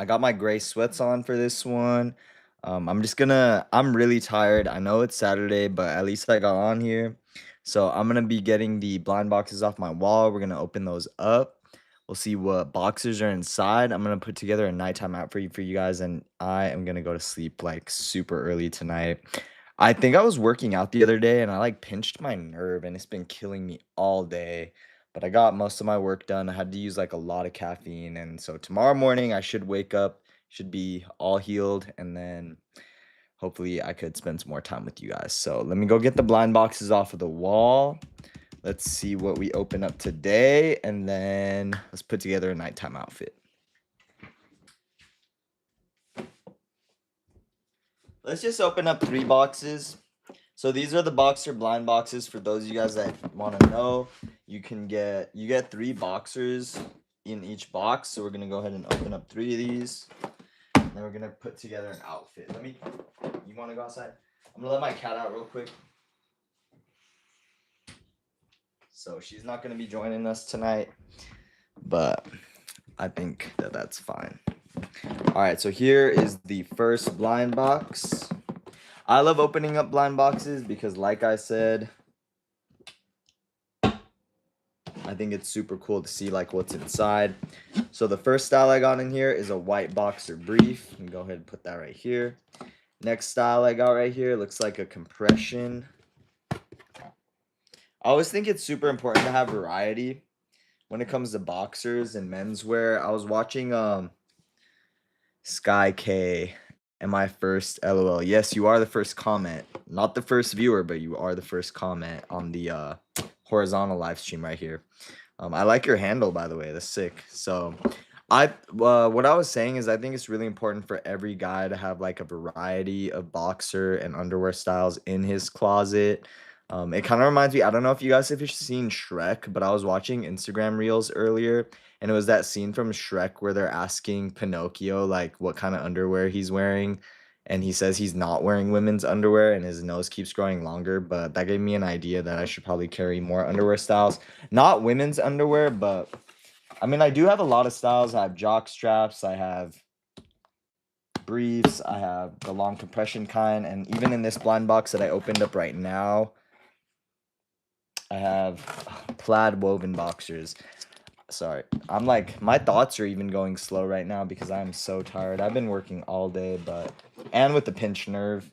I got my gray sweats on for this one. I'm really tired. I know it's Saturday, but at least I got on here. So I'm gonna be getting the blind boxes off my wall. We're gonna open those up. We'll see what boxes are inside. I'm gonna put together a nighttime out for you guys, and I am gonna go to sleep like super early tonight. I think I was working out the other day and I like pinched my nerve and it's been killing me all day. But I got most of my work done. I had to use like a lot of caffeine. And so tomorrow morning I should wake up, should be all healed, and then hopefully I could spend some more time with you guys. So let me go get the blind boxes off of the wall. Let's see what we open up today, and then let's put together a nighttime outfit. Let's just open up 3 boxes. So these are the boxer blind boxes. For those of you guys that want to know, you get 3 boxers in each box. So we're gonna go ahead and open up 3 of these. And then we're gonna put together an outfit. You wanna go outside? I'm gonna let my cat out real quick. So she's not gonna be joining us tonight, but I think that that's fine. All right, so here is the first blind box. I love opening up blind boxes because, like I said, I think it's super cool to see like what's inside. So the first style I got in here is a white boxer brief. And go ahead and put that right here. Next style I got right here looks like a compression. I always think it's super important to have variety when it comes to boxers and menswear. I was watching Sky K and my first LOL. Yes, you are the first comment. Not the first viewer, but you are the first comment on the horizontal live stream right here. I like your handle, by the way. That's sick. So what I was saying is I think it's really important for every guy to have like a variety of boxer and underwear styles in his closet. It kind of reminds me, I don't know if you guys have seen Shrek, but I was watching Instagram reels earlier, and it was that scene from Shrek where they're asking Pinocchio like what kind of underwear he's wearing, and he says he's not wearing women's underwear and his nose keeps growing longer. But that gave me an idea that I should probably carry more underwear styles. Not women's underwear, but I mean, I do have a lot of styles. I have jock straps, I have briefs, I have the long compression kind, and even in this blind box that I opened up right now, I have plaid woven boxers. Sorry, I'm like, my thoughts are even going slow right now because I'm so tired. I've been working all day, and with the pinched nerve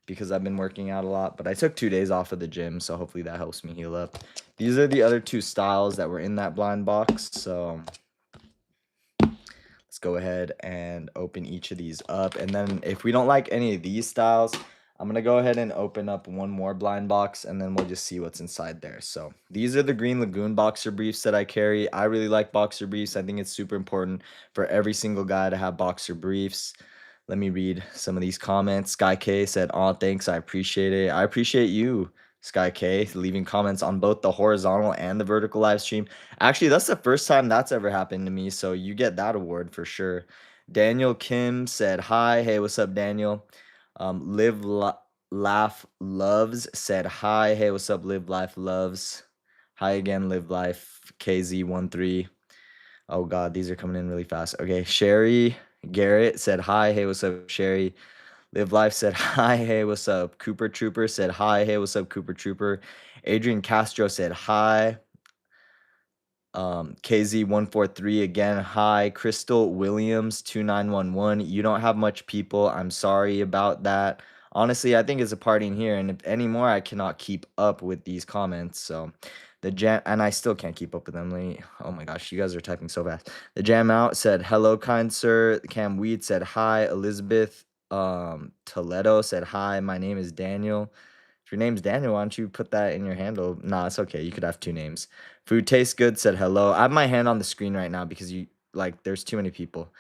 because I've been working out a lot, but I took 2 days off of the gym, so hopefully that helps me heal up. These are the other 2 styles that were in that blind box, so let's go ahead and open each of these up. And then if we don't like any of these styles, I'm going to go ahead and open up one more blind box, and then we'll just see what's inside there. So these are the Green Lagoon boxer briefs that I carry. I really like boxer briefs. I think it's super important for every single guy to have boxer briefs. Let me read some of these comments. Sky K said, "Oh, thanks. I appreciate it." I appreciate you, Sky K, leaving comments on both the horizontal and the vertical live stream. Actually, that's the first time that's ever happened to me, so you get that award for sure. Daniel Kim said, "Hi." Hey, what's up, Daniel? Laugh Loves said, "Hi." Hey, what's up, Live Life Loves? Hi again, Live Life KZ13. Oh God, these are coming in really fast. Okay, Sherry Garrett said, "Hi." Hey, what's up, Sherry? Live Life said, "Hi." Hey, what's up? Cooper Trooper said, "Hi." Hey, what's up, Cooper Trooper? Adrian Castro said, "Hi." KZ143 again, "Hi." Crystal Williams 2911, "You don't have much people. I'm sorry about that. Honestly, I think it's a party in here, and if anymore, I cannot keep up with these comments." So and I still can't keep up with them. Oh my gosh, you guys are typing so fast. The Jam Out said, "Hello, kind sir." Cam Weed said, "Hi." Elizabeth Toledo said, "Hi, my name is Daniel." If your name's Daniel, why don't you put that in your handle? Nah, it's okay. You could have 2 names. Food Tastes Good said, "Hello." I have my hand on the screen right now because there's too many people.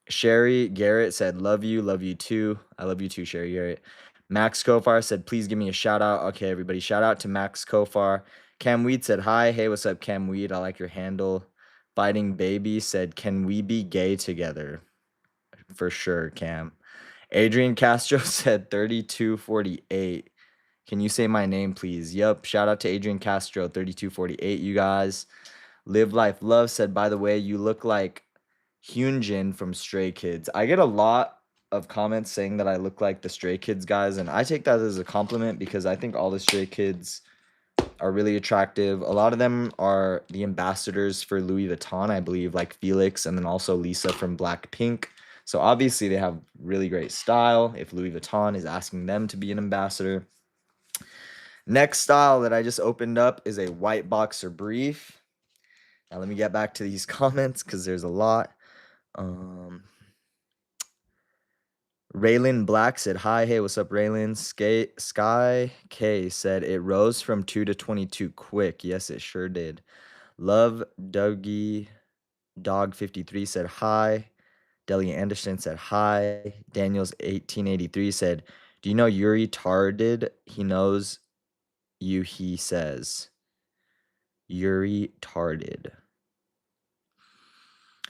Sherry Garrett said, love you too." I love you too, Sherry Garrett. Max Kofar said, "Please give me a shout out." Okay, everybody, shout out to Max Kofar. Cam Weed said, "Hi." Hey, what's up, Cam Weed? I like your handle. Fighting Baby said, "Can we be gay together?" For sure, Cam. Adrian Castro said, 3248. "Can you say my name, please?" Yep. Shout out to Adrian Castro, 3248, you guys. Live Life Love said, "By the way, you look like Hyunjin from Stray Kids. I get a lot of comments saying that I look like the Stray Kids guys, and I take that as a compliment because I think all the Stray Kids are really attractive. A lot of them are the ambassadors for Louis Vuitton, I believe, like Felix and then also Lisa from Blackpink. So obviously they have really great style if Louis Vuitton is asking them to be an ambassador. Next style that I just opened up is a white boxer brief. Now let me get back to these comments because there's a lot. Raylan Black said, hi, hey, what's up, Raylan? Sky K said, it rose from 2 to 22 quick. Yes, it sure did. Love Dougie Dog 53 said, hi. Delia Anderson said, hi. Daniels 1883 said, do you know Yuri Tarded? He knows you, he says. Yuri Tarded.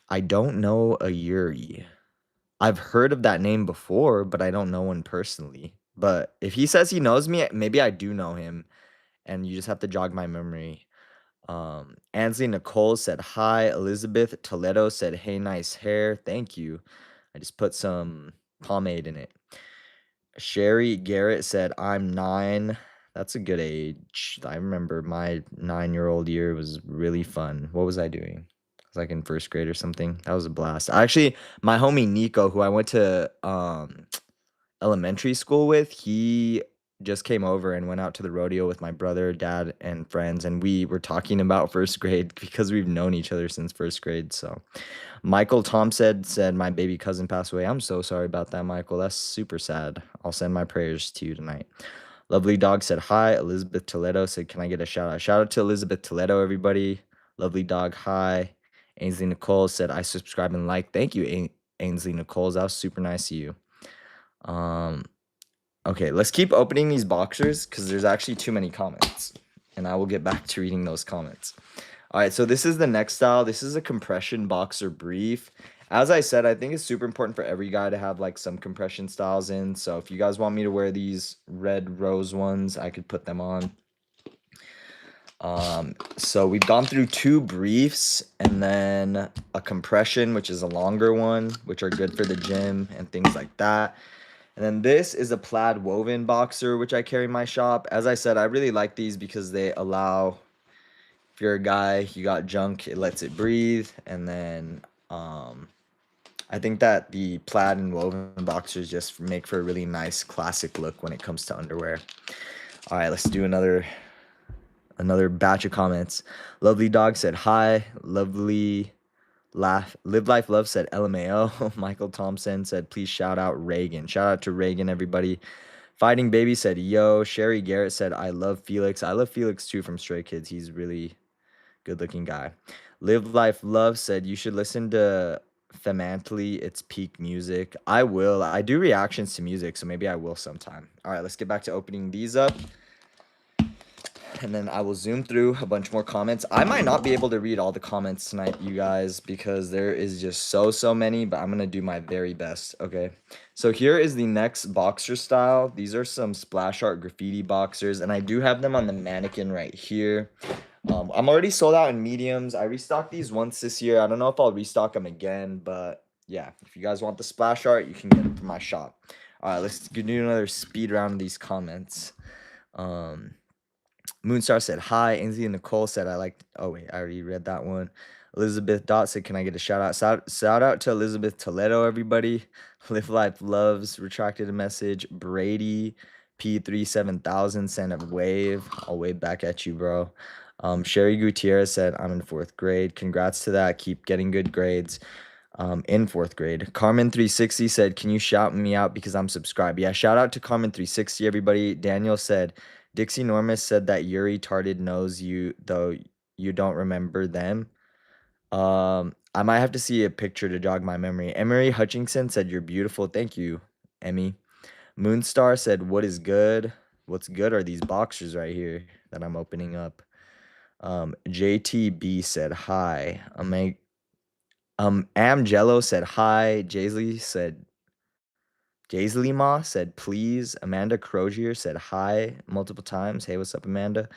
I don't know a Yuri. I've heard of that name before, but I don't know one personally. But if he says he knows me, maybe I do know him, and you just have to jog my memory. Ansley Nicole said hi. Elizabeth Toledo said, hey, nice hair. Thank you. I just put some pomade in it. Sherry Garrett said, I'm 9. That's a good age. I remember my 9-year-old year was really fun. What was I doing? I was like in first grade or something. That was a blast. Actually, my homie Nico, who I went to elementary school with, he just came over and went out to the rodeo with my brother, dad, and friends, and we were talking about first grade because we've known each other since first grade. So Michael Tom said my baby cousin passed away. I'm so sorry about that, Michael. That's super sad. I'll send my prayers to you tonight. Lovely Dog said hi. Elizabeth Toledo said, can I get a shout out? Shout out to Elizabeth Toledo, everybody. Lovely Dog, hi. Ainsley Nicole said, I subscribe and like. Thank you, Ainsley Nicole. That was super nice of you. Okay, let's keep opening these boxers because there's actually too many comments. And I will get back to reading those comments. All right, so this is the next style. This is a compression boxer brief. As I said, I think it's super important for every guy to have like some compression styles in. So if you guys want me to wear these red rose ones, I could put them on. So we've gone through 2 briefs and then a compression, which is a longer one, which are good for the gym and things like that. And then this is a plaid woven boxer, which I carry in my shop. As I said, I really like these because they allow, if you're a guy, you got junk, it lets it breathe. And then I think that the plaid and woven boxers just make for a really nice classic look when it comes to underwear. All right, let's do another batch of comments. Lovely Dog said hi. Lovely Live Life Love said LMAO. Michael Thompson said, please shout out Reagan. Shout out to Reagan, everybody. Fighting Baby said, yo. Sherry Garrett said, I love Felix. I love Felix too from Stray Kids. He's really good looking guy. Live Life Love said, you should listen to Femantly. It's peak music. I will. I do reactions to music, so maybe I will sometime. All right, let's get back to opening these up. And then I will zoom through a bunch more comments. I might not be able to read all the comments tonight, you guys, because there is just so many, but I'm going to do my very best, okay? So here is the next boxer style. These are some splash art graffiti boxers, and I do have them on the mannequin right here. I'm already sold out in mediums. I restocked these once this year. I don't know if I'll restock them again, but yeah, if you guys want the splash art, you can get them from my shop. All right, let's do another speed round of these comments. Moonstar said hi. Ainsley and Nicole said I liked. Oh wait, I already read that one. Elizabeth Dot said, "Can I get a shout out?" Shout out to Elizabeth Toledo, everybody. Live Life Loves retracted a message. Brady P37,000 sent a wave. I'll wave back at you, bro. Sherry Gutierrez said, "I'm in 4th grade. Congrats to that. Keep getting good grades." In 4th grade. Carmen360 said, "Can you shout me out because I'm subscribed?" Yeah, shout out to Carmen360, everybody. Daniel said, Dixie Normus said that Yuri Tarded knows you, though you don't remember them. I might have to see a picture to jog my memory. Emery Hutchinson said, you're beautiful. Thank you, Emmy. Moonstar said, what is good? What's good are these boxers right here that I'm opening up. JTB said, hi. Amjello said, hi. Jaisley Ma said, please. Amanda Crozier said, hi multiple times. Hey, what's up, Amanda?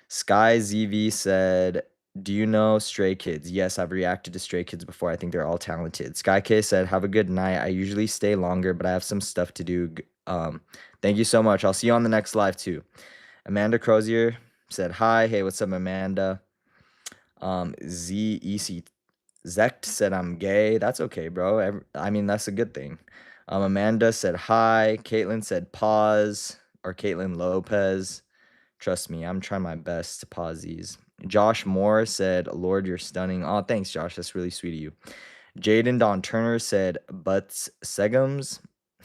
Sky ZV said, Do you know Stray Kids? Yes, I've reacted to Stray Kids before. I think they're all talented. Sky K said, "Have a good night. I usually stay longer, but I have some stuff to do. Thank you so much. I'll see you on the next live too." Amanda Crozier said, "Hi, hey, what's up, Amanda?" ZEC Zect said, "I'm gay." That's okay, bro. I mean, that's a good thing. Amanda said, "Hi." Caitlin said, "Pause," or Caitlin Lopez. Trust me, I'm trying my best to pause these. Josh Moore said, "Lord, you're stunning." Oh, thanks, Josh. That's really sweet of you. Jaden Don Turner said, "Butts Segums."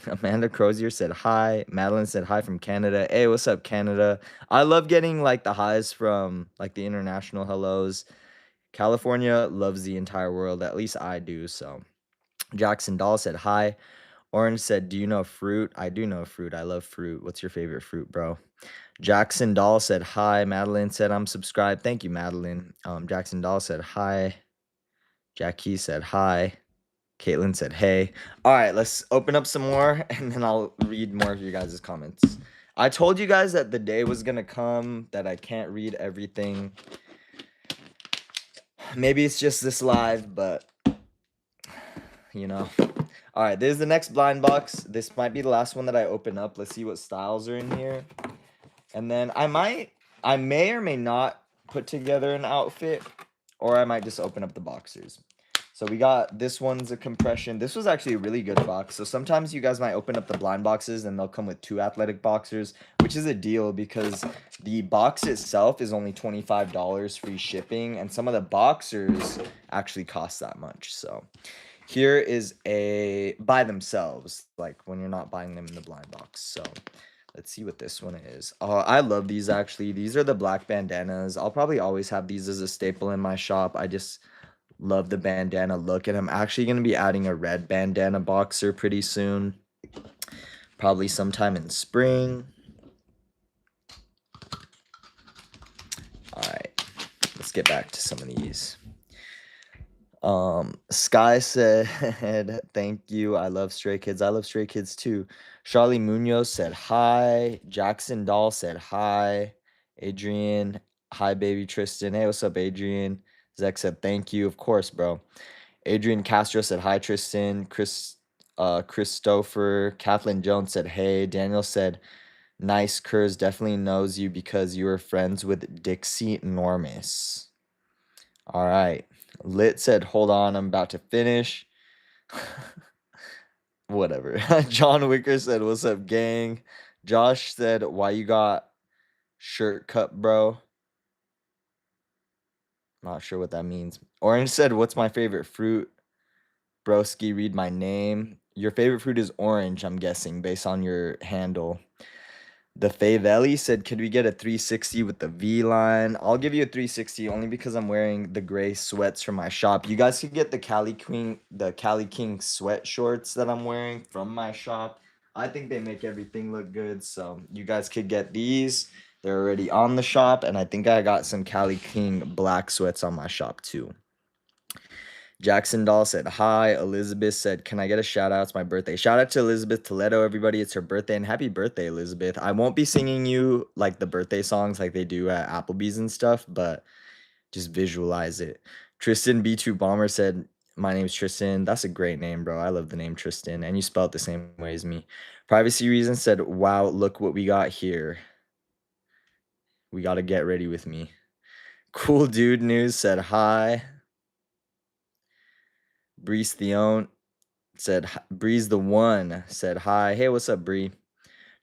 Amanda Crozier said, "Hi." Madeline said, "Hi from Canada." Hey, what's up, Canada? I love getting like the highs from like the international hellos. California loves the entire world. At least I do. So Jackson Dahl said, "Hi." Orange said, "Do you know fruit?" I do know fruit. I love fruit. What's your favorite fruit, bro? Jackson Dahl said, "Hi." Madeline said, "I'm subscribed." Thank you, Madeline. Jackson Dahl said, "Hi." Jackie said, "Hi." Caitlin said, "Hey." All right, let's open up some more and then I'll read more of your guys' comments. I told you guys that the day was gonna come that I can't read everything. Maybe it's just this live, but you know. All right, there's the next blind box. This might be the last one that I open up. Let's see what styles are in here. And then I may or may not put together an outfit, or I might just open up the boxers. So we got, this one's a compression. This was actually a really good box. So sometimes you guys might open up the blind boxes and they'll come with 2 athletic boxers, which is a deal because the box itself is only $25 free shipping, and some of the boxers actually cost that much. So here is a by themselves, like when you're not buying them in the blind box. So let's see what this one is. Oh, I love these actually. These are the black bandanas. I'll probably always have these as a staple in my shop. I just love the bandana look, and I'm actually going to be adding a red bandana boxer pretty soon. Probably sometime in spring. All right, let's get back to some of these. Sky said, "Thank you. I love Stray Kids." I love Stray Kids too. Charlie Munoz said, "Hi." Jackson Doll said, "Hi." Adrian, "Hi, baby Tristan." Hey, what's up, Adrian? Zach said, "Thank you." Of course, bro. Adrian Castro said, "Hi, Tristan." Christopher. Kathleen Jones said, "Hey." Daniel said, "Nice, Kurz definitely knows you because you were friends with Dixie Normus." All right. Lit said, "Hold on, I'm about to finish." Whatever. John Wicker said, "What's up, gang?" Josh said, "Why you got shirt cut, bro?" Not sure what that means. Orange said, "What's my favorite fruit?" Broski, read my name. Your favorite fruit is orange, I'm guessing, based on your handle. The Favelli said, "Could we get a 360 with the V line?" I'll give you a 360 only because I'm wearing the gray sweats from my shop. You guys could get the Cali King sweat shorts that I'm wearing from my shop. I think they make everything look good, so you guys could get these. They're already on the shop, and I think I got some Cali King black sweats on my shop too. Jackson Doll said, "Hi." Elizabeth said, "Can I get a shout out? It's my birthday." Shout out to Elizabeth Toledo, everybody. It's her birthday, and happy birthday, Elizabeth. I won't be singing you like the birthday songs like they do at Applebee's and stuff, but just visualize it. Tristan B2 Bomber said, "My name's Tristan." That's a great name, bro. I love the name Tristan, and you spell it the same way as me. Privacy Reasons said, "Wow, look what we got here. We got to get ready with me." Cool Dude News said, "Hi." Breeze Theon said, "Breeze the One" said, "Hi." Hey, what's up, Bree?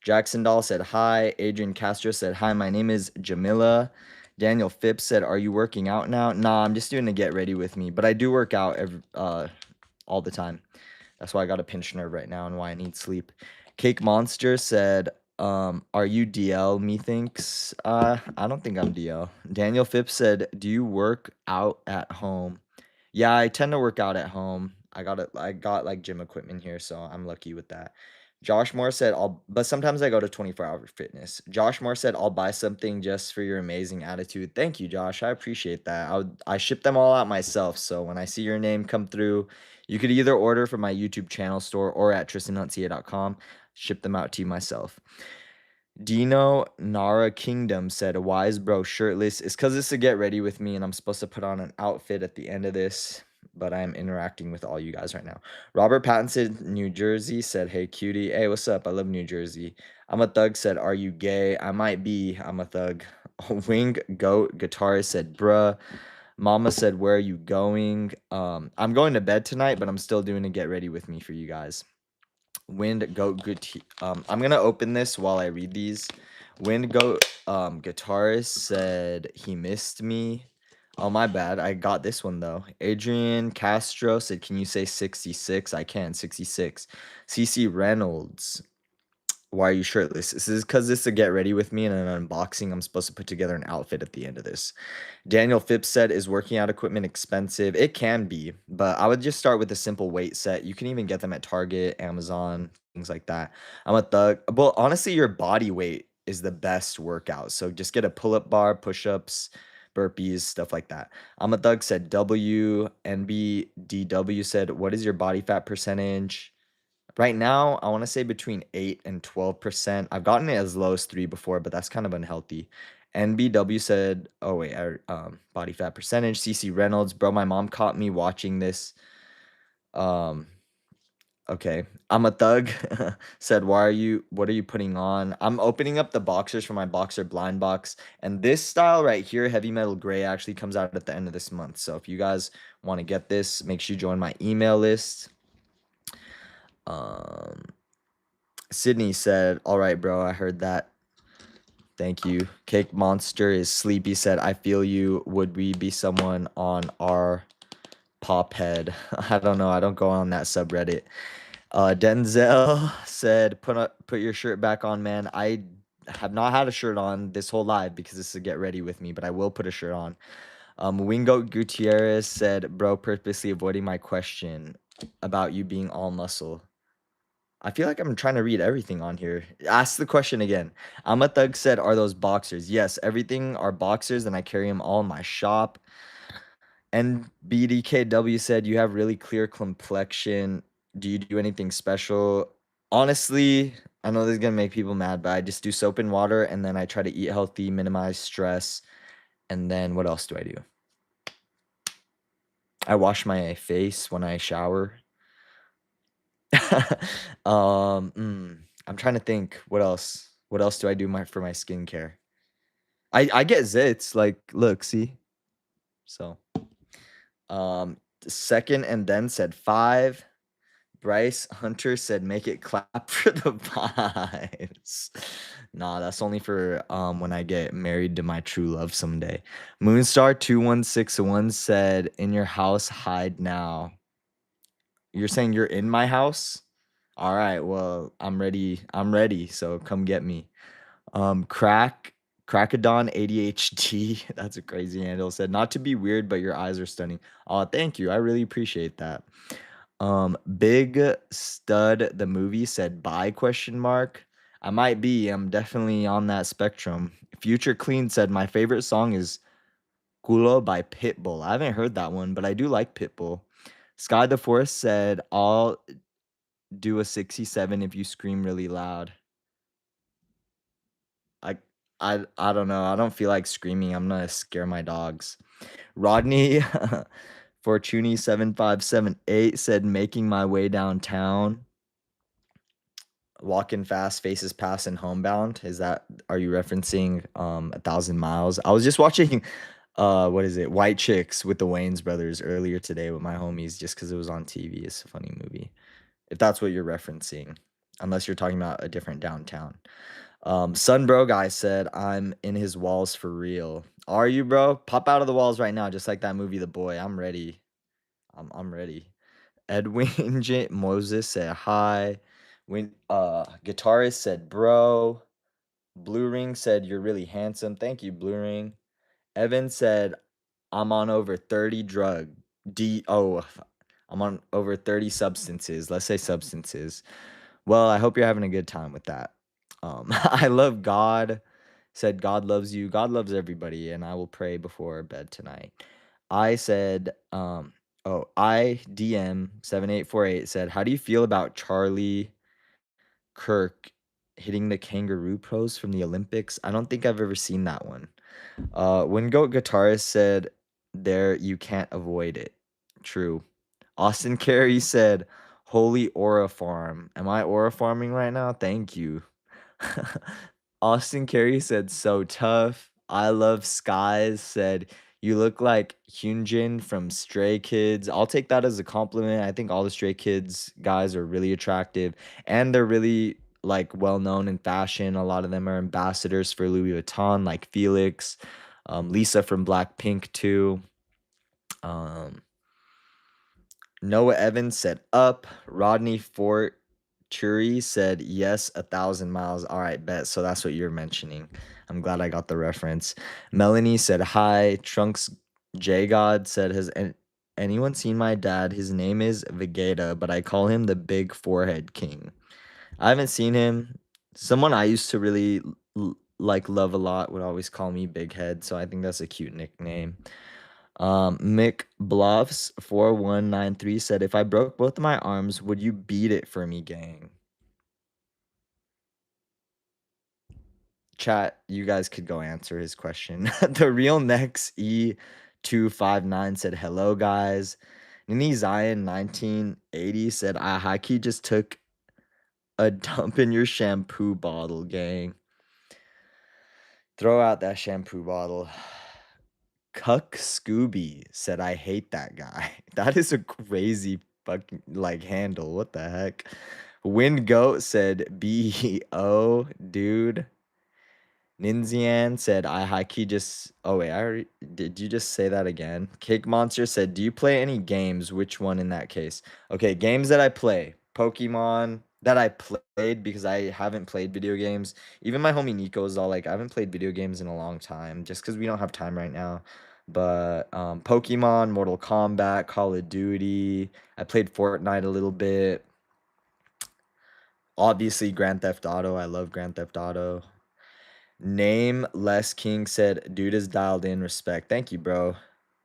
Jackson Doll said, "Hi." Adrian Castro said, "Hi, my name is Jamila." Daniel Phipps said, "Are you working out now?" Nah, I'm just doing a get ready with me, but I do work out all the time. That's why I got a pinched nerve right now and why I need sleep. Cake Monster said, "Are you DL?" Methinks. I don't think I'm DL. Daniel Phipps said, "Do you work out at home?" Yeah, I tend to work out at home. I got like gym equipment here, so I'm lucky with that. Josh Moore said, but sometimes I go to 24-hour fitness. Josh Moore said, "I'll buy something just for your amazing attitude." Thank you, Josh. I appreciate that. I ship them all out myself. So when I see your name come through, you could either order from my YouTube channel store or at tristanhuntca.com. Ship them out to you myself. Dino Nara Kingdom said, "Why is bro shirtless?" It's because it's to get ready with me, and I'm supposed to put on an outfit at the end of this, but I'm interacting with all you guys right now. Robert Pattinson, New Jersey said, "Hey cutie, hey what's up? I love New Jersey." I'm a thug said, "Are you gay?" I might be. I'm a thug. Wing Goat Guitarist said, "Bruh." Mama said, "Where are you going?" I'm going to bed tonight, but I'm still doing a get ready with me for you guys. Wind Goat I'm gonna open this while I read these. Wind Goat Guitarist said he missed me. Oh my bad. I got this one though. Adrian Castro said, "Can you say 66?" I can. 66. CC Reynolds. Why are you shirtless? This is because this is a get ready with me and an unboxing. I'm supposed to put together an outfit at the end of this. Daniel Phipps said, "Is working out equipment expensive?" It can be, but I would just start with a simple weight set. You can even get them at Target, Amazon, things like that. I'm a thug. Well, honestly, your body weight is the best workout. So just get a pull-up bar, push-ups, burpees, stuff like that. I'm a thug said NBDW said, "What is your body fat percentage?" Right now, I want to say between 8 and 12%. I've gotten it as low as 3 before, but that's kind of unhealthy. NBW said, oh wait, body fat percentage. CC Reynolds, bro, my mom caught me watching this. Um, okay. I'm a thug said, what are you putting on? I'm opening up the boxers for my boxer blind box. And this style right here, heavy metal gray, actually comes out at the end of this month. So if you guys want to get this, make sure you join my email list. Um, Sydney said, "All right, bro, I heard that. Thank you." Cake Monster is sleepy said, "I feel you. Would we be someone on our pop head?" I don't know. I don't go on that subreddit. Denzel said, put your shirt back on, man. I have not had a shirt on this whole live because this is a get ready with me, but I will put a shirt on. Wingo Gutierrez said, "Bro, purposely avoiding my question about you being all muscle." I feel like I'm trying to read everything on here. Ask the question again. I'm a thug said, "Are those boxers?" Yes, everything are boxers, and I carry them all in my shop. And BDKW said, "You have really clear complexion. Do you do anything special?" Honestly, I know this is gonna make people mad, but I just do soap and water, and then I try to eat healthy, minimize stress, and then what else do I do? I wash my face when I shower. I'm trying to think what else. What else do I do for my skincare? I get zits, like, look, see? So, second and then said 5. Bryce Hunter said, "Make it clap for the vibes." Nah, that's only for when I get married to my true love someday. Moonstar2161 said, "In your house, hide now." You're saying you're in my house? All right, well, I'm ready. I'm ready. So come get me. Crackadon ADHD. That's a crazy handle. Said, "Not to be weird, but your eyes are stunning." Oh, thank you. I really appreciate that. Big Stud the movie said, "Bye?" question mark. I might be. I'm definitely on that spectrum. Future Clean said, "My favorite song is Culo by Pitbull." I haven't heard that one, but I do like Pitbull. Sky the Forest said, "I'll do a 67 if you scream really loud." I I don't know. I don't feel like screaming. I'm gonna scare my dogs. Rodney Fortuny 7578 said, "Making my way downtown. Walking fast, faces pass and homebound." Are you referencing 1,000 miles? I was just watching what is it? White Chicks with the Wayans brothers earlier today with my homies just because it was on TV. It's a funny movie. If that's what you're referencing, unless you're talking about a different downtown. Sunbro guy said, "I'm in his walls for real." Are you, bro? Pop out of the walls right now, just like that movie, The Boy. I'm ready. I'm ready. Edwin J. Moses said hi. When Guitarist said bro. Blue Ring said, "You're really handsome." Thank you, Blue Ring. Evan said, "I'm on over 30 I'm on over 30 substances. Let's say substances. Well, I hope you're having a good time with that. I love God. Said, "God loves you. God loves everybody, and I will pray before bed tonight." I said, IDM7848 said, "How do you feel about Charlie Kirk hitting the kangaroo pose from the Olympics. I don't think I've ever seen that one. When Goat Guitarist said, "There, you can't avoid it." True. Austin Carey said, "Holy aura farm." Am I aura farming right now? Thank you. Austin Carey said, "So tough." I love skies said, "You look like Hyunjin from Stray Kids." I'll take that as a compliment. I think all the Stray Kids guys are really attractive and they're really like well known in fashion. A lot of them are ambassadors for Louis Vuitton, like Felix, Lisa from Blackpink too. Um, Noah Evans said up. Rodney Fort Churi said yes, 1,000 miles. All right, bet. So that's what you're mentioning. I'm glad I got the reference. Melanie said hi. Trunks J God said, "Has anyone seen my dad? His name is Vegeta, but I call him the Big Forehead King." I haven't seen him. Someone I used to really like love a lot would always call me Big Head, so I think that's a cute nickname. Mick Bluffs 4193 said, "If I broke both of my arms, would you beat it for me, gang?" Chat, you guys could go answer his question. The real Nex E259 said, "Hello, guys." Nini Zion 1980 said, "I high key just took a dump in your shampoo bottle, gang." Throw out that shampoo bottle. Cuck Scooby said, "I hate that guy." That is a crazy fucking like handle. What the heck? Wind Goat said, "BO, dude." Ninzian said, "I high key just." Oh wait, I already did. You just say that again? Cake Monster said, "Do you play any games? Which one in that case?" Okay, games that I play. Pokemon that I played because I haven't played video games. Even my homie Nico is all like, "I haven't played video games in a long time, just because we don't have time right now." But Pokemon, Mortal Kombat, Call of Duty. I played Fortnite a little bit. Obviously, Grand Theft Auto. I love Grand Theft Auto. Name Less King said, "Dude is dialed in. Respect." Thank you, bro.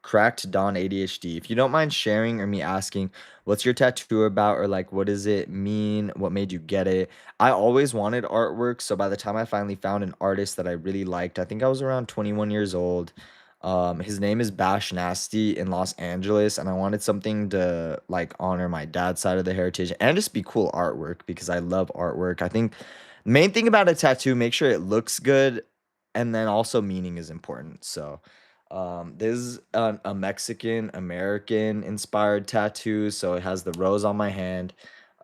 Cracked Don ADHD. If you don't mind sharing or me asking, what's your tattoo about, or like, what does it mean? What made you get it? I always wanted artwork. So by the time I finally found an artist that I really liked, I think I was around 21 years old. His name is Bash Nasty in Los Angeles, and I wanted something to like honor my dad's side of the heritage and just be cool artwork because I love artwork. I think main thing about a tattoo, make sure it looks good, and then also meaning is important. So, this is a Mexican American inspired tattoo. So it has the rose on my hand.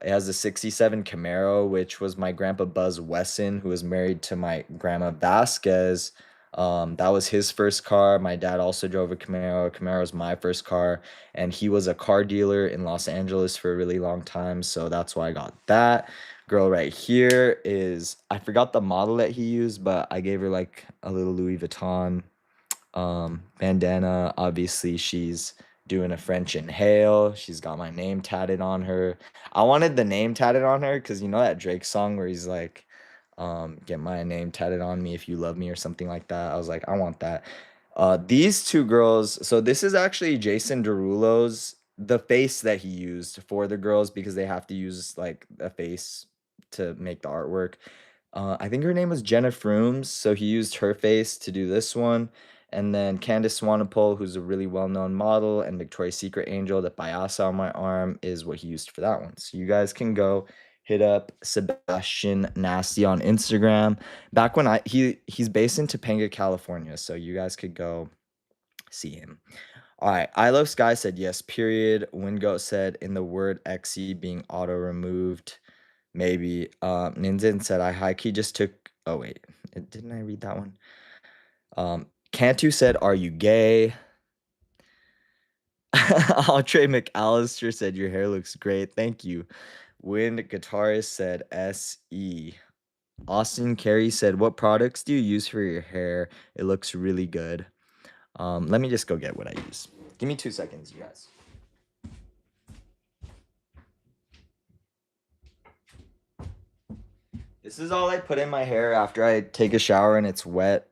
It has a 67 Camaro, which was my grandpa Buzz Wesson, who was married to my grandma Vasquez. That was his first car. My dad also drove a Camaro. Camaro was my first car, and he was a car dealer in Los Angeles for a really long time. So that's why I got that. Girl right here is, I forgot the model that he used, but I gave her like a little Louis Vuitton bandana. Obviously, she's doing a French inhale. She's got my name tatted on her. I wanted the name tatted on her because you know that Drake song where he's like, "Get my name tatted on me if you love me," or something like that. I was like, I want that. These two girls. So this is actually Jason Derulo's the face that he used for the girls because they have to use like a face to make the artwork. I think her name was Jenna Frooms, so he used her face to do this one. And then Candice Swanepoel, who's a really well-known model, and Victoria's Secret Angel, that Bayasa on my arm is what he used for that one. So you guys can go hit up Sebastian Nasty on Instagram. Back when he's based in Topanga, California, so you guys could go see him. All right, I Love Sky said yes, period. Wingoat said in the word XE being auto removed. Maybe. Ninzin said I high key just took. Oh wait, didn't I read that one? Cantu said, "Are you gay?" Andre McAllister said, "Your hair looks great. Thank you." Wind Guitarist said, "SE." Austin Carey said, "What products do you use for your hair? It looks really good." Let me just go get what I use. Give me 2 seconds, you guys. This is all I put in my hair after I take a shower and it's wet.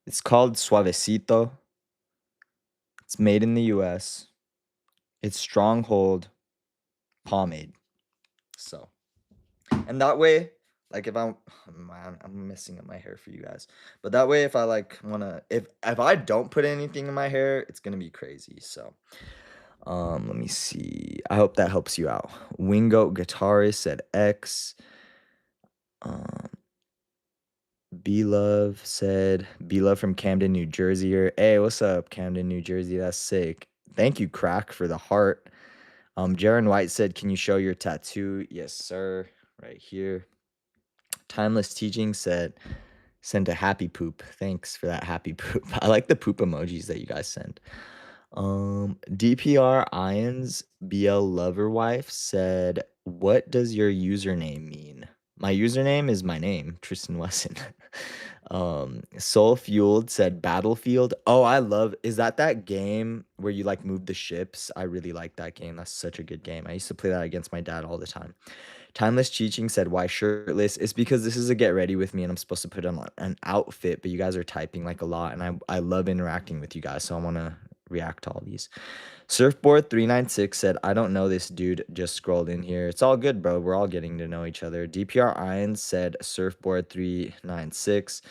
It's called Suavecito. It's made in the US. It's Stronghold pomade. So, and that way, Like if I'm man, I'm messing up my hair for you guys. But that way if I like wanna if I don't put anything in my hair, it's gonna be crazy. So let me see. I hope that helps you out. Wingo guitarist said X. Um B Love said B Love from Camden, New Jersey. Or hey, what's up, Camden, New Jersey? That's sick. Thank you, Crack, for the heart. Jaron White said, "Can you show your tattoo?" Yes, sir. Right here. Timeless Teaching said, "Send a happy poop." Thanks for that happy poop. I like the poop emojis that you guys send. DPR Ions BL Lover Wife said, "What does your username mean?" My username is my name, Tristan Wesson. Soul Fueled said Battlefield. Oh, I love is that game where you like move the ships? I really like that game. That's such a good game. I used to play that against my dad all the time. Timeless Cheeching said, "Why shirtless?" It's because this is a get ready with me and I'm supposed to put on an outfit, but you guys are typing like a lot and I love interacting with you guys, so I want to react to all these. Surfboard 396 said, "I don't know this dude, just scrolled in here." It's all good, bro. We're all getting to know each other. DPR Irons said Surfboard 396.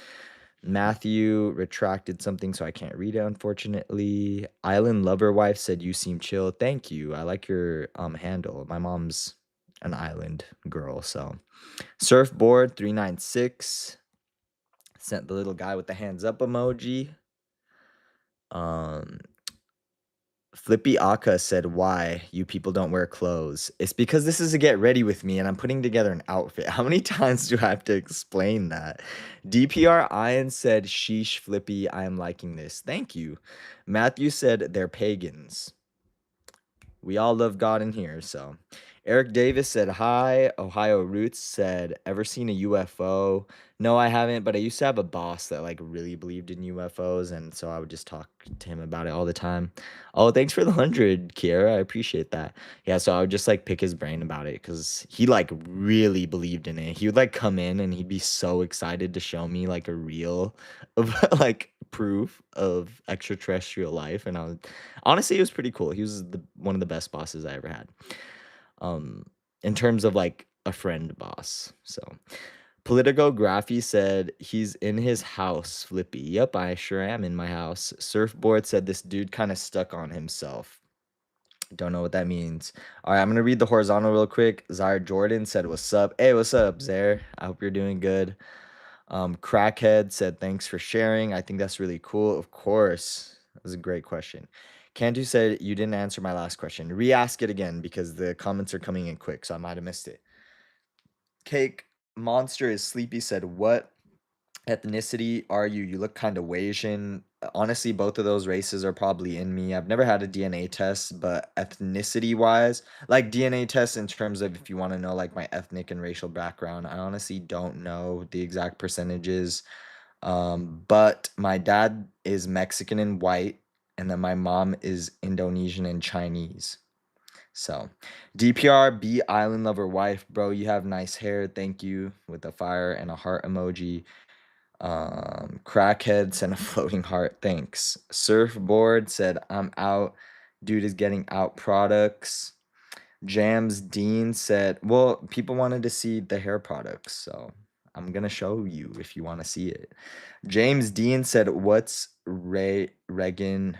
Matthew retracted something, so I can't read it, unfortunately. Island Lover Wife said, "You seem chill." Thank you. I like your handle. My mom's an island girl, so. Surfboard 396 sent the little guy with the hands up emoji. Um, Flippy Aka said, "Why you people don't wear clothes?" It's because this is a get ready with me and I'm putting together an outfit. How many times do I have to explain that? DPR Ian said, "Sheesh, Flippy, I am liking this." Thank you. Matthew said, "They're pagans." We all love God in here, so. Eric Davis said, "Hi." Ohio Roots said, "Ever seen a UFO?" No, I haven't, but I used to have a boss that like really believed in UFOs, and so I would just talk to him about it all the time. Oh, thanks for the 100, Kiera. I appreciate that. Yeah, so I would just like pick his brain about it because he like really believed in it. He would like come in and he'd be so excited to show me like a reel of like proof of extraterrestrial life, and I was honestly, it was pretty cool. He was one of the best bosses I ever had. Um, in terms of like a friend boss. So Politico Graphy said he's in his house, Flippy. Yep, I sure am in my house. Surfboard said this dude kind of stuck on himself. Don't know what that means. All right, I'm gonna read the horizontal real quick. Zaire Jordan said, "What's up?" Hey, what's up, Zaire? I hope you're doing good. Crackhead said, "Thanks for sharing." I think that's really cool. Of course. That was a great question. Cantu said, "You didn't answer my last question." Re-ask it again because the comments are coming in quick, so I might have missed it. Cake Monster is Sleepy said, "What ethnicity are you? You look kind of Asian." Honestly, both of those races are probably in me. I've never had a DNA test, but ethnicity wise, like DNA tests in terms of if you want to know like my ethnic and racial background, I honestly don't know the exact percentages. But my dad is Mexican and white, and then my mom is Indonesian and Chinese. So, DPR B Island Lover Wife, bro, you have nice hair. Thank you with a fire and a heart emoji. Crackhead sent a floating heart. Thanks. Surfboard said, "I'm out." Dude is getting out products. Jams Dean said, "Well, people wanted to see the hair products, so I'm gonna show you if you want to see it." James Dean said, "What's Ray Reagan?"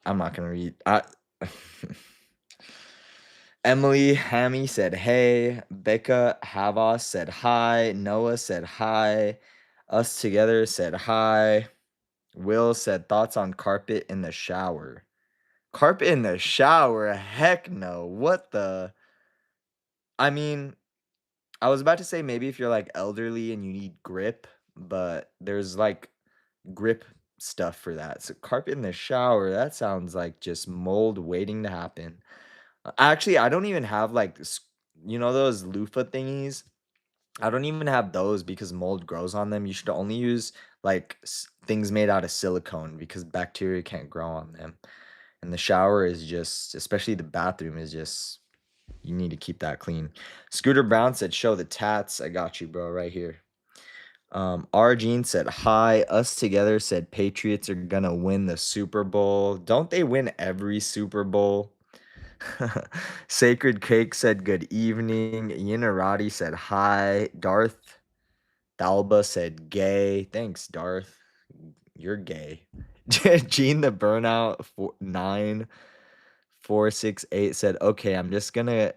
I'm not gonna read. Emily Hammy said, "Hey." Becca Havas said, "Hi." Noah said, "Hi." Us Together said, "Hi." Will said, "Thoughts on carpet in the shower." Carpet in the shower? Heck no. What the? I mean, I was about to say maybe if you're like elderly and you need grip, but there's like grip stuff for that. So carpet in the shower, that sounds like just mold waiting to happen. Actually, I don't even have like those loofah thingies. I don't even have those because mold grows on them. You should only use like things made out of silicone because bacteria can't grow on them. And the shower is just, especially the bathroom is just, you need to keep that clean. Scooter Brown said, "Show the tats." I got you, bro, right here. R. Gene said, "Hi." Us Together said, "Patriots are gonna win the Super Bowl." Don't they win every Super Bowl? Sacred Cake said good evening. Yinarati said hi. Darth Dalba said gay. Thanks, Darth. You're gay. Gene the Burnout 9468 said, okay, I'm just gonna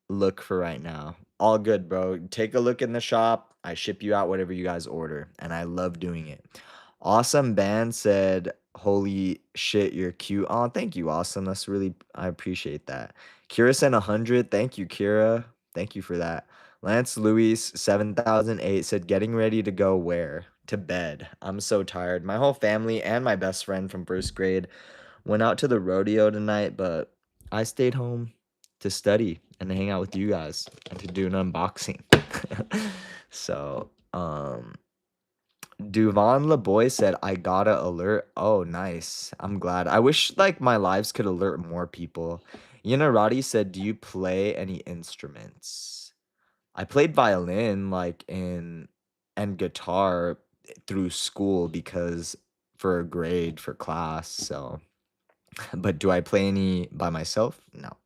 look for right now. All good, bro. Take a look in the shop. I ship you out whatever you guys order, and I love doing it. Awesome Band said, "Holy shit, you're cute." Oh, thank you, Awesome. That's really I appreciate that. Kira sent 100. Thank you, Kira. Thank you for that. Lance Louis 7008 said, "Getting ready to go where? To bed. I'm so tired. My whole family and my best friend from first grade went out to the rodeo tonight, but I stayed home to study and to hang out with you guys and to do an unboxing." So, Duvon LeBoy said, "I gotta alert." Oh, nice. I'm glad. I wish like my lives could alert more people. Yenarati said, "Do you play any instruments?" I played violin like in and guitar through school because for a grade for class. So, but do I play any by myself? No.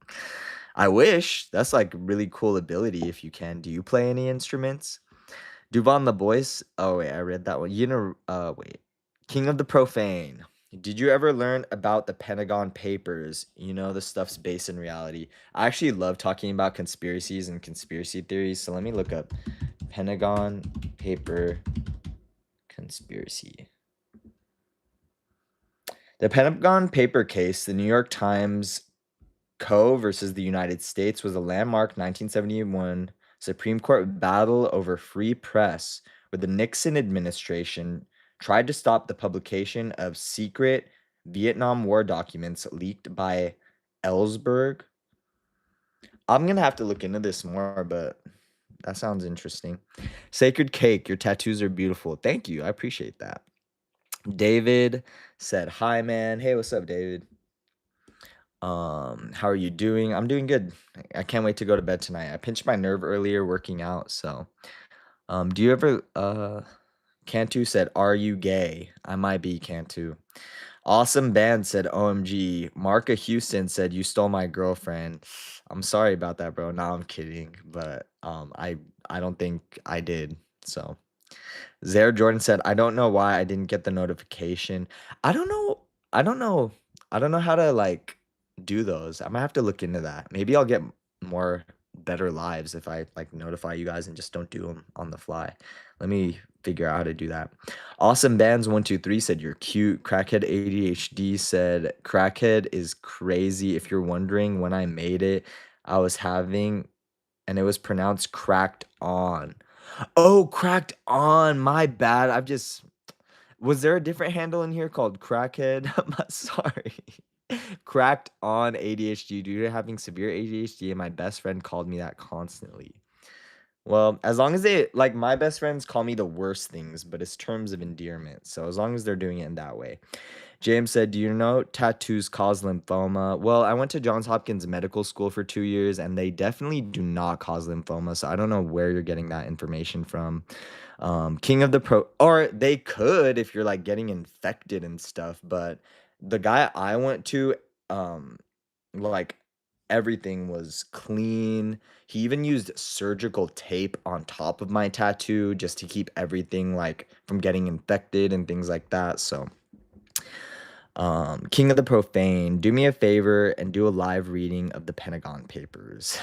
I wish. That's like really cool ability if you can. Do you play any instruments? Duvon the Boys. Oh wait, I read that one. Wait. King of the Profane. Did you ever learn about the Pentagon Papers? You know, the stuff's based in reality. I actually love talking about conspiracies and conspiracy theories. So let me look up Pentagon Paper conspiracy. The Pentagon Paper case, the New York Times Co. versus the United States, was a landmark 1971 Supreme Court battle over free press, where the Nixon administration tried to stop the publication of secret Vietnam War documents leaked by Ellsberg. I'm gonna have to look into this more, but that sounds interesting. Sacred Cake, your tattoos are beautiful. Thank you. I appreciate that. David said, "Hi, man." Hey, what's up, David? How are you doing? I'm doing good. I can't wait to go to bed tonight. I pinched my nerve earlier working out, so do you ever Cantu said, "Are you gay?" I might be Cantu. Awesome Band said, "OMG." Marka Houston said, "You stole my girlfriend." I'm sorry about that, bro. No, I'm kidding, but I don't think I did. So Zare Jordan said, "I don't know why I didn't get the notification." I don't know. I don't know. I don't know how to like do those. I'm gonna have to look into that. Maybe I'll get more better lives if I like notify you guys and just don't do them on the fly. Let me figure out how to do that. Awesome Bands 123 said, "You're cute." Crackhead ADHD said, "Crackhead is crazy. If you're wondering when I made it, I was having and it was pronounced cracked on." Oh, cracked on. My bad. I've just was there a different handle in here called crackhead? I'm not sorry. Cracked on ADHD due to having severe ADHD, and my best friend called me that constantly. Well, as long as they like my best friends call me the worst things, but it's terms of endearment. So as long as they're doing it in that way. James said, "Do you know tattoos cause lymphoma?" Well, I went to Johns Hopkins Medical School for 2 years, and they definitely do not cause lymphoma. So I don't know where you're getting that information from. King of the Pro, or they could if you're like getting infected and stuff. But the guy I went to, like everything was clean. He even used surgical tape on top of my tattoo just to keep everything like from getting infected and things like that. So King of the Profane, do me a favor and do a live reading of the Pentagon Papers.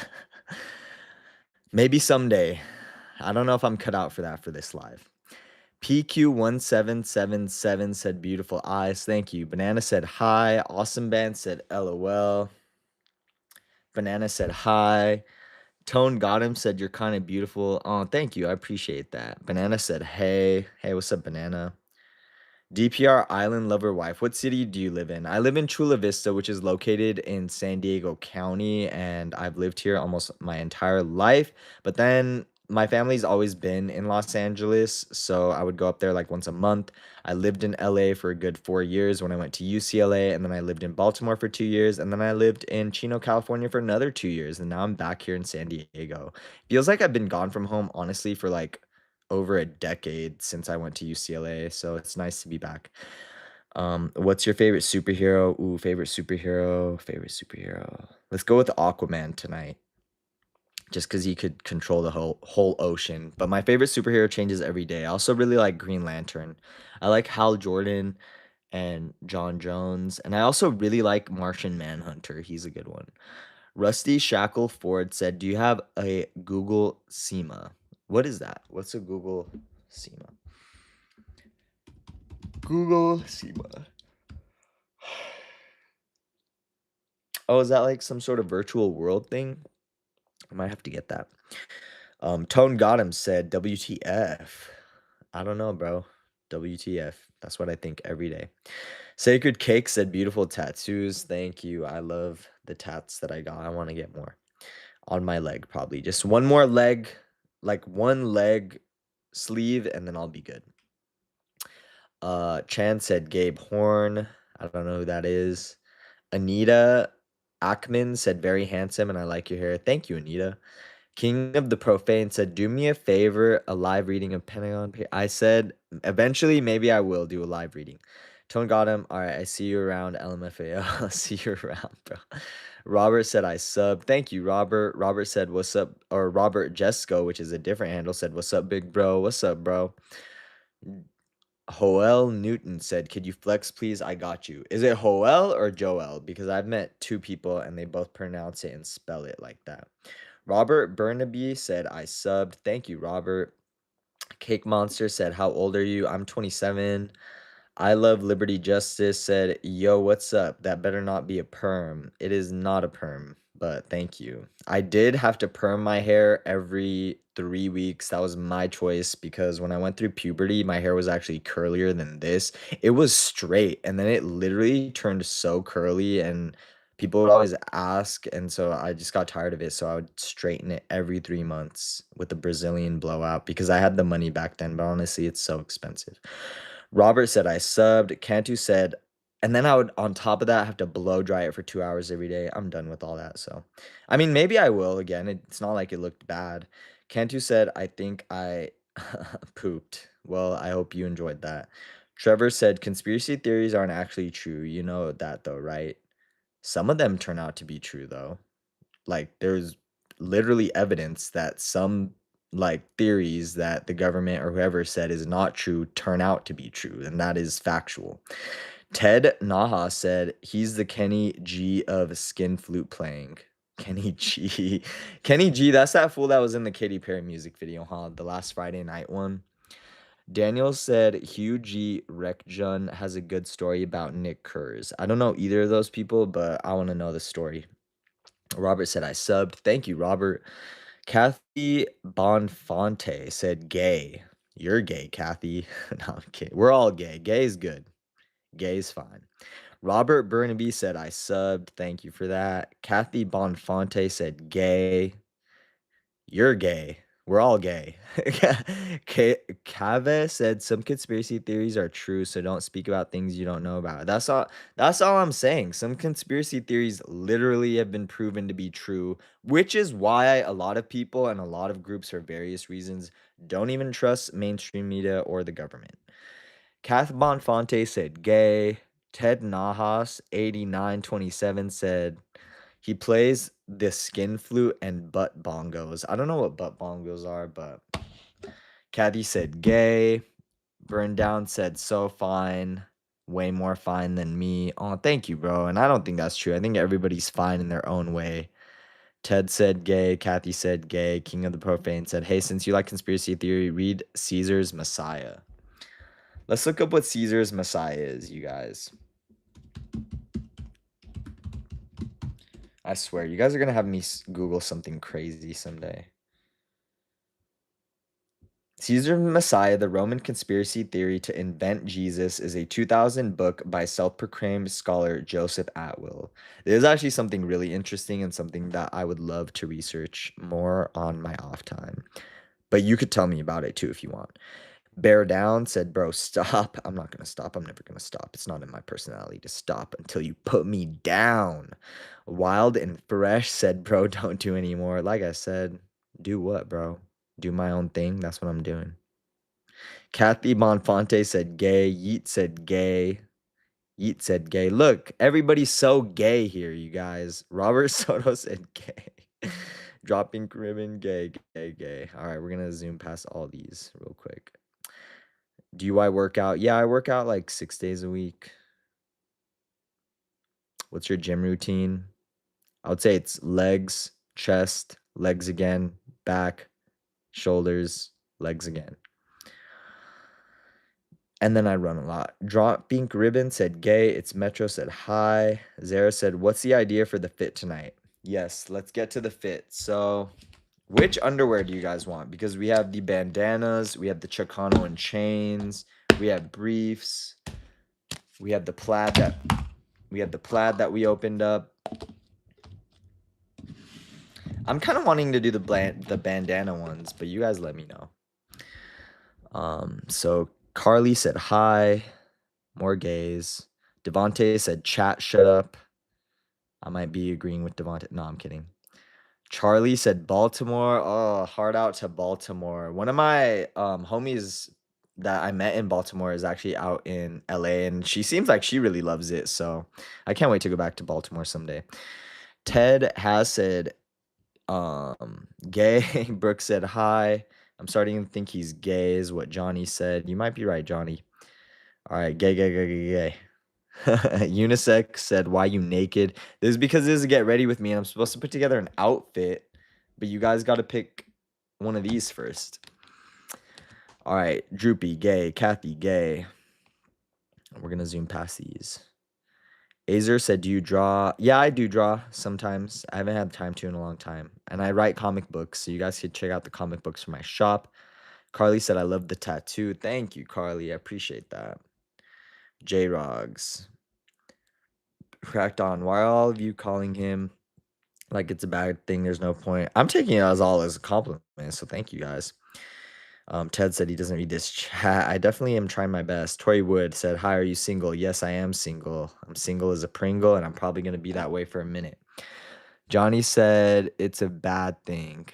Maybe someday. I don't know if I'm cut out for that for this live. PQ1777 said beautiful eyes. Thank you. Banana said hi. Awesome Band said LOL. Banana said hi. Tone got him said you're kind of beautiful. Oh, thank you. I appreciate that. Banana said hey. Hey, what's up, Banana? DPR Island Lover Wife. What city do you live in? I live in Chula Vista, which is located in San Diego County, and I've lived here almost my entire life. But then my family's always been in Los Angeles, so I would go up there like once a month. I lived in LA for a good 4 years when I went to UCLA, and then I lived in Baltimore for 2 years, and then I lived in Chino, California for another 2 years, and now I'm back here in San Diego. Feels like I've been gone from home, honestly, for like over a decade since I went to UCLA, so it's nice to be back. What's your favorite superhero? Ooh, favorite superhero, favorite superhero. Let's go with Aquaman tonight, just because he could control the whole ocean. But my favorite superhero changes every day. I also really like Green Lantern. I like Hal Jordan and John Jones, and I also really like Martian Manhunter. He's a good one. Rusty Shackle Ford said, "Do you have a Google SEMA?" What is that? What's a Google SEMA? Google SEMA. Oh, is that like some sort of virtual world thing? I might have to get that. Tone Gotham said, WTF. I don't know, bro. WTF. That's what I think every day. Sacred Cake said, beautiful tattoos. Thank you. I love the tats that I got. I want to get more on my leg, probably. Just one more leg, like one leg sleeve, and then I'll be good. Chan said, Gabe Horn. I don't know who that is. Anita Ackman said, very handsome, and I like your hair. Thank you, Anita. King of the Profane said, do me a favor, a live reading of Pentagon. I said, eventually, maybe I will do a live reading. Tone got him. All right, I see you around, LMFAO. I'll see you around, bro. Robert said, I sub. Thank you, Robert. Robert said, what's up? Or Robert Jesco, which is a different handle, said, what's up, big bro? What's up, bro? Hoel Newton said, could you flex, please? I got you. Is it Hoel or Joel? Because I've met two people, and they both pronounce it and spell it like that. Robert Burnaby said, I subbed. Thank you, Robert. Cake Monster said, how old are you? I'm 27. I Love Liberty Justice said, yo, what's up? That better not be a perm. It is not a perm, but thank you. I did have to perm my hair every 3 weeks. That was my choice because when I went through puberty, my hair was actually curlier than this. It was straight, and then it literally turned so curly, and people would always ask, and so I just got tired of it. So I would straighten it every 3 months with a Brazilian blowout because I had the money back then, but honestly, it's so expensive. Robert said I subbed. Cantu said, and then I would, on top of that, have to blow dry it for 2 hours every day. I'm done with all that. So, I mean, maybe I will again. It's not like it looked bad. Cantu said, I think I pooped. Well, I hope you enjoyed that. Trevor said, conspiracy theories aren't actually true. You know that, though, right? Some of them turn out to be true, though. Like, there's literally evidence that some like theories that the government or whoever said is not true turn out to be true, and that is factual. Ted Naha said he's the Kenny G of skin flute playing. Kenny G. Kenny G, that's that fool that was in the Katy Perry music video, huh? The last Friday night one. Daniel said Hugh G. Rekjun has a good story about Nick Kurz. I don't know either of those people, but I want to know the story. Robert said I subbed. Thank you, Robert. Kathy Bonfonte said gay. You're gay, Kathy. No, I'm kidding. We're all gay. Gay is good. Gay is fine. Robert Burnaby said I subbed. Thank you for that. Kathy Bonfonte said gay. You're gay. We're all gay. Kave said some conspiracy theories are true, so don't speak about things you don't know about. That's all I'm saying. Some conspiracy theories literally have been proven to be true, which is why a lot of people and a lot of groups for various reasons don't even trust mainstream media or the government. Kath Bonfonte said gay. Ted Nahas 8927 said he plays the skin flute and butt bongos. I don't know what butt bongos are, but Kathy said gay. Burn Down said so fine. Way more fine than me. Oh, thank you, bro. And I don't think that's true. I think everybody's fine in their own way. Ted said gay. Kathy said gay. King of the Profane said, hey, since you like conspiracy theory, read Caesar's Messiah. Let's look up what Caesar's Messiah is, you guys. I swear, you guys are going to have me Google something crazy someday. Caesar Messiah, the Roman conspiracy theory to invent Jesus, is a 2000 book by self-proclaimed scholar Joseph Atwill. It is actually something really interesting and something that I would love to research more on my off time. But you could tell me about it too if you want. Bear Down said, bro, stop. I'm not going to stop. I'm never going to stop. It's not in my personality to stop until you put me down. Wild and Fresh said, bro, don't do anymore. Like I said, do what, bro? Do my own thing. That's what I'm doing. Kathy Bonfonte said gay. Yeet said gay. Yeet said gay. Look, everybody's so gay here, you guys. Robert Soto said gay. Dropping ribbon, gay, gay, gay. All right, we're gonna zoom past all these real quick. Do I work out? Yeah, I work out like 6 days a week. What's your gym routine? I would say it's legs, chest, legs again, back, shoulders, legs again. And then I run a lot. Drop Pink Ribbon said gay. It's Metro said hi. Zara said, what's the idea for the fit tonight? Yes, let's get to the fit. So, which underwear do you guys want? Because we have the bandanas, we have the Chicano and chains, we have briefs, we have the plaid that we opened up. I'm kind of wanting to do the bandana ones, but you guys let me know. So Carly said hi. More gays. Devontae said chat shut up. I might be agreeing with Devontae. No, I'm kidding. Charlie said Baltimore. Oh, hard out to Baltimore. One of my homies that I met in Baltimore is actually out in LA, and she seems like she really loves it. So I can't wait to go back to Baltimore someday. Ted has said gay. Brooke said hi. I'm starting to think he's gay, is what Johnny said. You might be right, Johnny. All right, gay, gay, gay, gay, gay. Unisex said, why you naked? This is because this is Get Ready With Me, and I'm supposed to put together an outfit, but you guys got to pick one of these first. All right, Droopy, gay. Kathy, gay. We're going to zoom past these. Azer said, do you draw? Yeah, I do draw sometimes. I haven't had time to in a long time. And I write comic books, so you guys could check out the comic books from my shop. Carly said, I love the tattoo. Thank you, Carly. I appreciate that. J-Rogs. Cracked on. Why are all of you calling him like it's a bad thing? There's no point. I'm taking it as all as a compliment, so thank you guys. Ted said he doesn't read this chat. I definitely am trying my best. Tori Wood said, hi, are you single? Yes, I am single. I'm single as a Pringle, and I'm probably going to be that way for a minute. Johnny said it's a bad thing.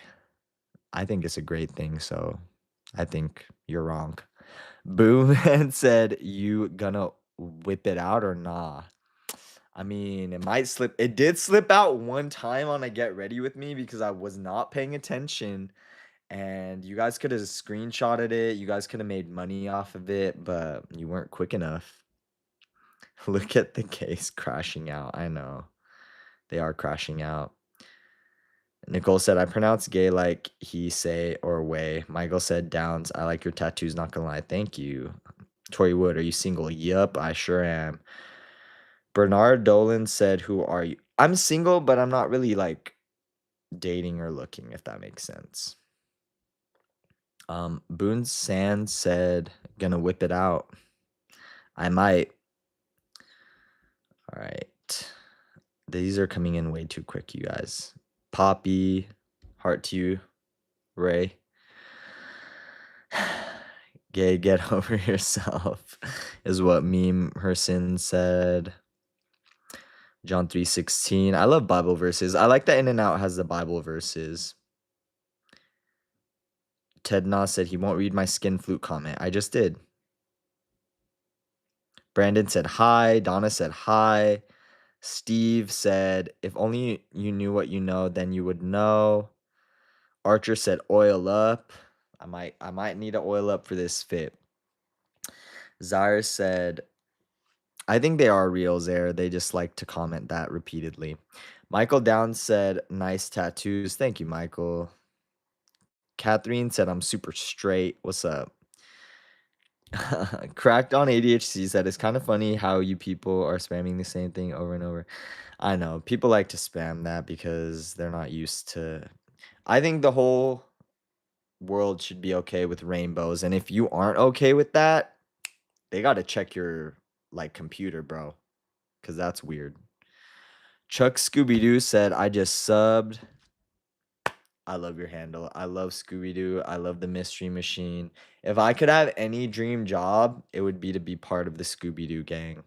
I think it's a great thing, so I think you're wrong. Boom said, you gonna whip it out or nah? I mean, it might slip. It did slip out one time on a Get Ready With Me because I was not paying attention. And you guys could have screenshotted it. You guys could have made money off of it, but you weren't quick enough. Look at the case crashing out. I know. They are crashing out. Nicole said, I pronounce gay like he say or way. Michael said, Downs, I like your tattoos, not gonna lie. Thank you. Tori Wood, are you single? Yup, I sure am. Bernard Dolan said, who are you? I'm single, but I'm not really like dating or looking, if that makes sense. Boone Sand said, gonna whip it out. I might. All right. These are coming in way too quick, you guys. Poppy, heart to you, Ray. Gay, get over yourself, is what Meme Herson said. John 3:16. I love Bible verses. I like that In and Out has the Bible verses. Ted Na said he won't read my skin flute comment. I just did. Brandon said hi. Donna said hi. Steve said, if only you knew what you know, then you would know. Archer said oil up. I might need to oil up for this fit. Zaire said, I think they are real, Zaire. They just like to comment that repeatedly. Michael Downs said, nice tattoos. Thank you, Michael. Catherine said, I'm super straight. What's up? Cracked on ADHD said, it's kind of funny how you people are spamming the same thing over and over. I know. People like to spam that because they're not used to... I think the whole world should be okay with rainbows. And if you aren't okay with that, they got to check your, like, computer, bro. Because that's weird. Chuck Scooby-Doo said, I just subbed. I love your handle. I love Scooby-Doo. I love the Mystery Machine. If I could have any dream job, it would be to be part of the Scooby-Doo gang.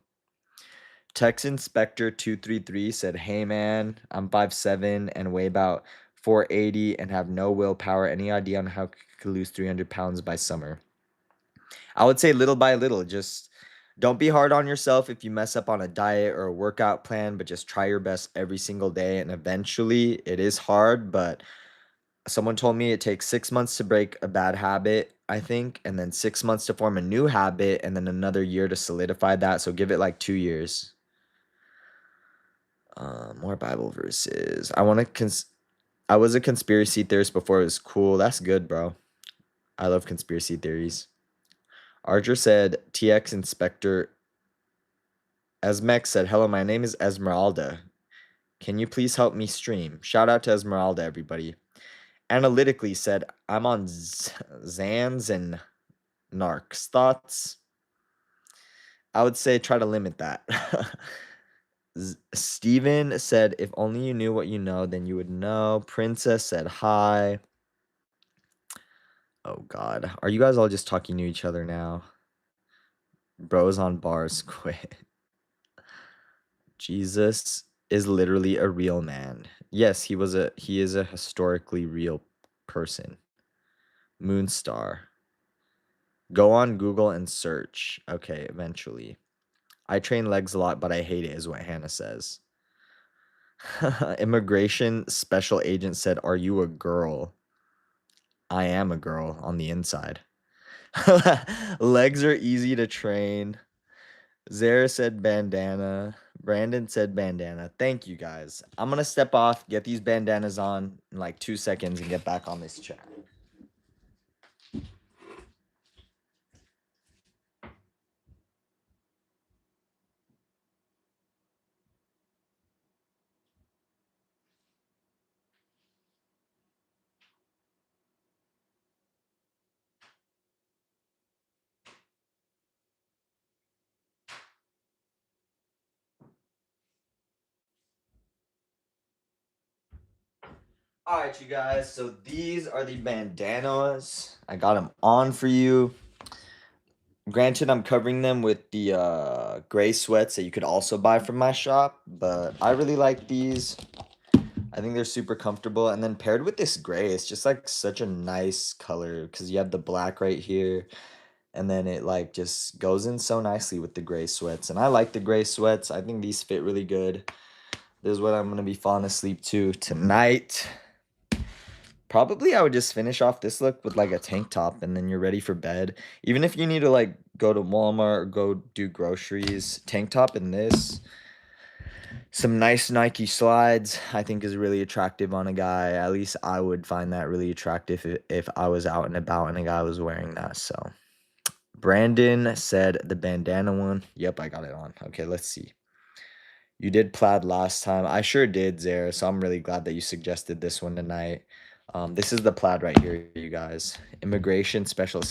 Tex Inspector 233 said, hey man, I'm 5'7" and weigh about 480 and have no willpower. Any idea on how I could lose 300 pounds by summer? I would say little by little. Just Don't be hard on yourself if you mess up on a diet or a workout plan, but just try your best every single day. And eventually, it is hard, but someone told me it takes 6 months to break a bad habit, I think, and then 6 months to form a new habit, and then another year to solidify that. So give it like 2 years. More Bible verses. I was a conspiracy theorist before it was cool. That's good, bro. I love conspiracy theories. Archer said, TX Inspector Esmex said, hello, my name is Esmeralda. Can you please help me stream? Shout out to Esmeralda, everybody. Analytically said, I'm on Zans and Narcs. Thoughts? I would say try to limit that. Steven said, if only you knew what you know, then you would know. Princess said, hi. Oh, God. Are you guys all just talking to each other now? Bros on bars quit. Jesus is literally a real man. Yes, he is a historically real person. Moonstar. Go on Google and search. Okay, eventually. I train legs a lot, but I hate it, is what Hannah says. Immigration special agent said, are you a girl? I am a girl on the inside. Legs are easy to train. Zara said bandana. Brandon said bandana. Thank you guys. I'm gonna step off, get these bandanas on in like 2 seconds, and get back on this chat. All right, you guys. So these are the bandanas. I got them on for you. Granted, I'm covering them with the gray sweats that you could also buy from my shop, but I really like these. I think they're super comfortable. And then paired with this gray, it's just like such a nice color because you have the black right here. And then it like just goes in so nicely with the gray sweats. And I like the gray sweats. I think these fit really good. This is what I'm going to be falling asleep to tonight. Probably I would just finish off this look with like a tank top and then you're ready for bed. Even if you need to like go to Walmart or go do groceries, tank top and this. Some nice Nike slides I think is really attractive on a guy. At least I would find that really attractive if I was out and about and a guy was wearing that. So Brandon said the bandana one. Yep, I got it on. Okay, let's see. You did plaid last time. I sure did, Zara. So I'm really glad that you suggested this one tonight. This is the plaid right here, you guys. Immigration special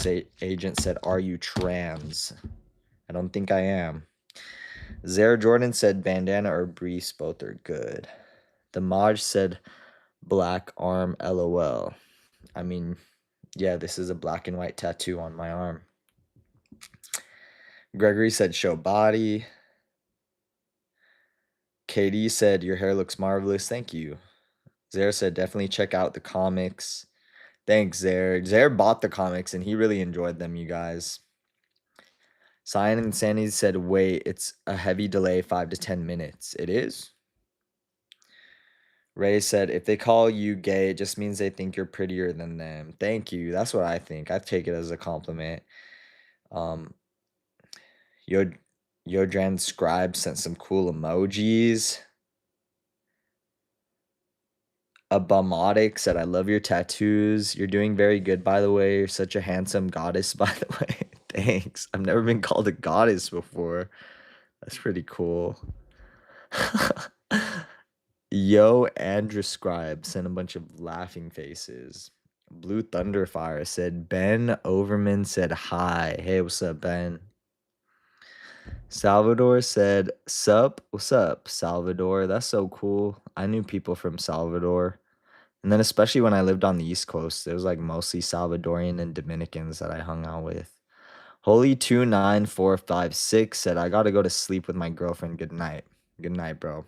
agent said, are you trans? I don't think I am. Zara Jordan said bandana or breeze, both are good. The Maj said black arm LOL. I mean, yeah, this is a black and white tattoo on my arm. Gregory said show body. Katie said your hair looks marvelous. Thank you. Zara said definitely check out the comics. Thanks, Zara. Zara bought the comics and he really enjoyed them, you guys. Cyan and Sandy said, wait, it's a heavy delay, 5 to 10 minutes. It is? Ray said, if they call you gay, it just means they think you're prettier than them. Thank you. That's what I think. I take it as a compliment. Yodran Scribe sent some cool emojis. Abamotic said, I love your tattoos. You're doing very good, by the way. You're such a handsome goddess, by the way. Thanks. I've never been called a goddess before. That's pretty cool. Yo, Andrew Scribe sent a bunch of laughing faces. Blue Thunderfire said, Ben Overman said hi. Hey, what's up, Ben? Salvador said, sup? What's up, Salvador? That's so cool. I knew people from Salvador. And then especially when I lived on the East Coast, it was like mostly Salvadorian and Dominicans that I hung out with. Holy29456 said, I gotta go to sleep with my girlfriend. Good night. Good night, bro.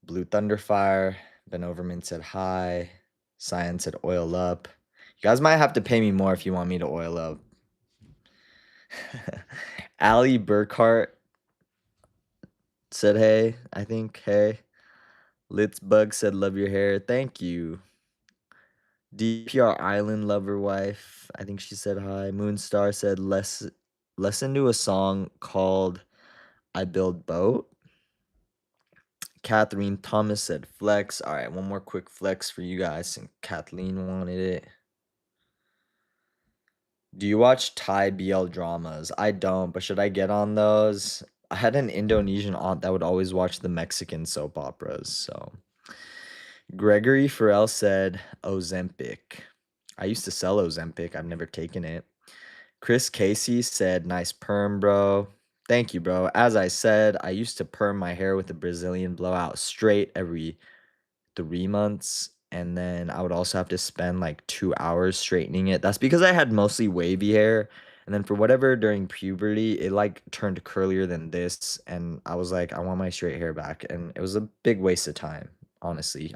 Blue Thunderfire. Ben Overman said hi. Cyan said oil up. You guys might have to pay me more if you want me to oil up. Ali Burkhart said hey, I think. Hey. Litzbug said love your hair. Thank you. DPR Island Lover Wife. I think she said hi. Moonstar said listen to a song called I Build Boat. Kathleen Thomas said flex. All right, one more quick flex for you guys. And Kathleen wanted it. Do you watch Thai BL dramas? I don't, but should I get on those? I had an Indonesian aunt that would always watch the Mexican soap operas. So Gregory Farrell said Ozempic. I used to sell Ozempic. I've never taken it. Chris Casey said, nice perm, bro. Thank you, bro. As I said, I used to perm my hair with a Brazilian blowout straight every 3 months. And then I would also have to spend like 2 hours straightening it. That's because I had mostly wavy hair. And then for whatever during puberty, it like turned curlier than this. And I was like, I want my straight hair back. And it was a big waste of time, honestly.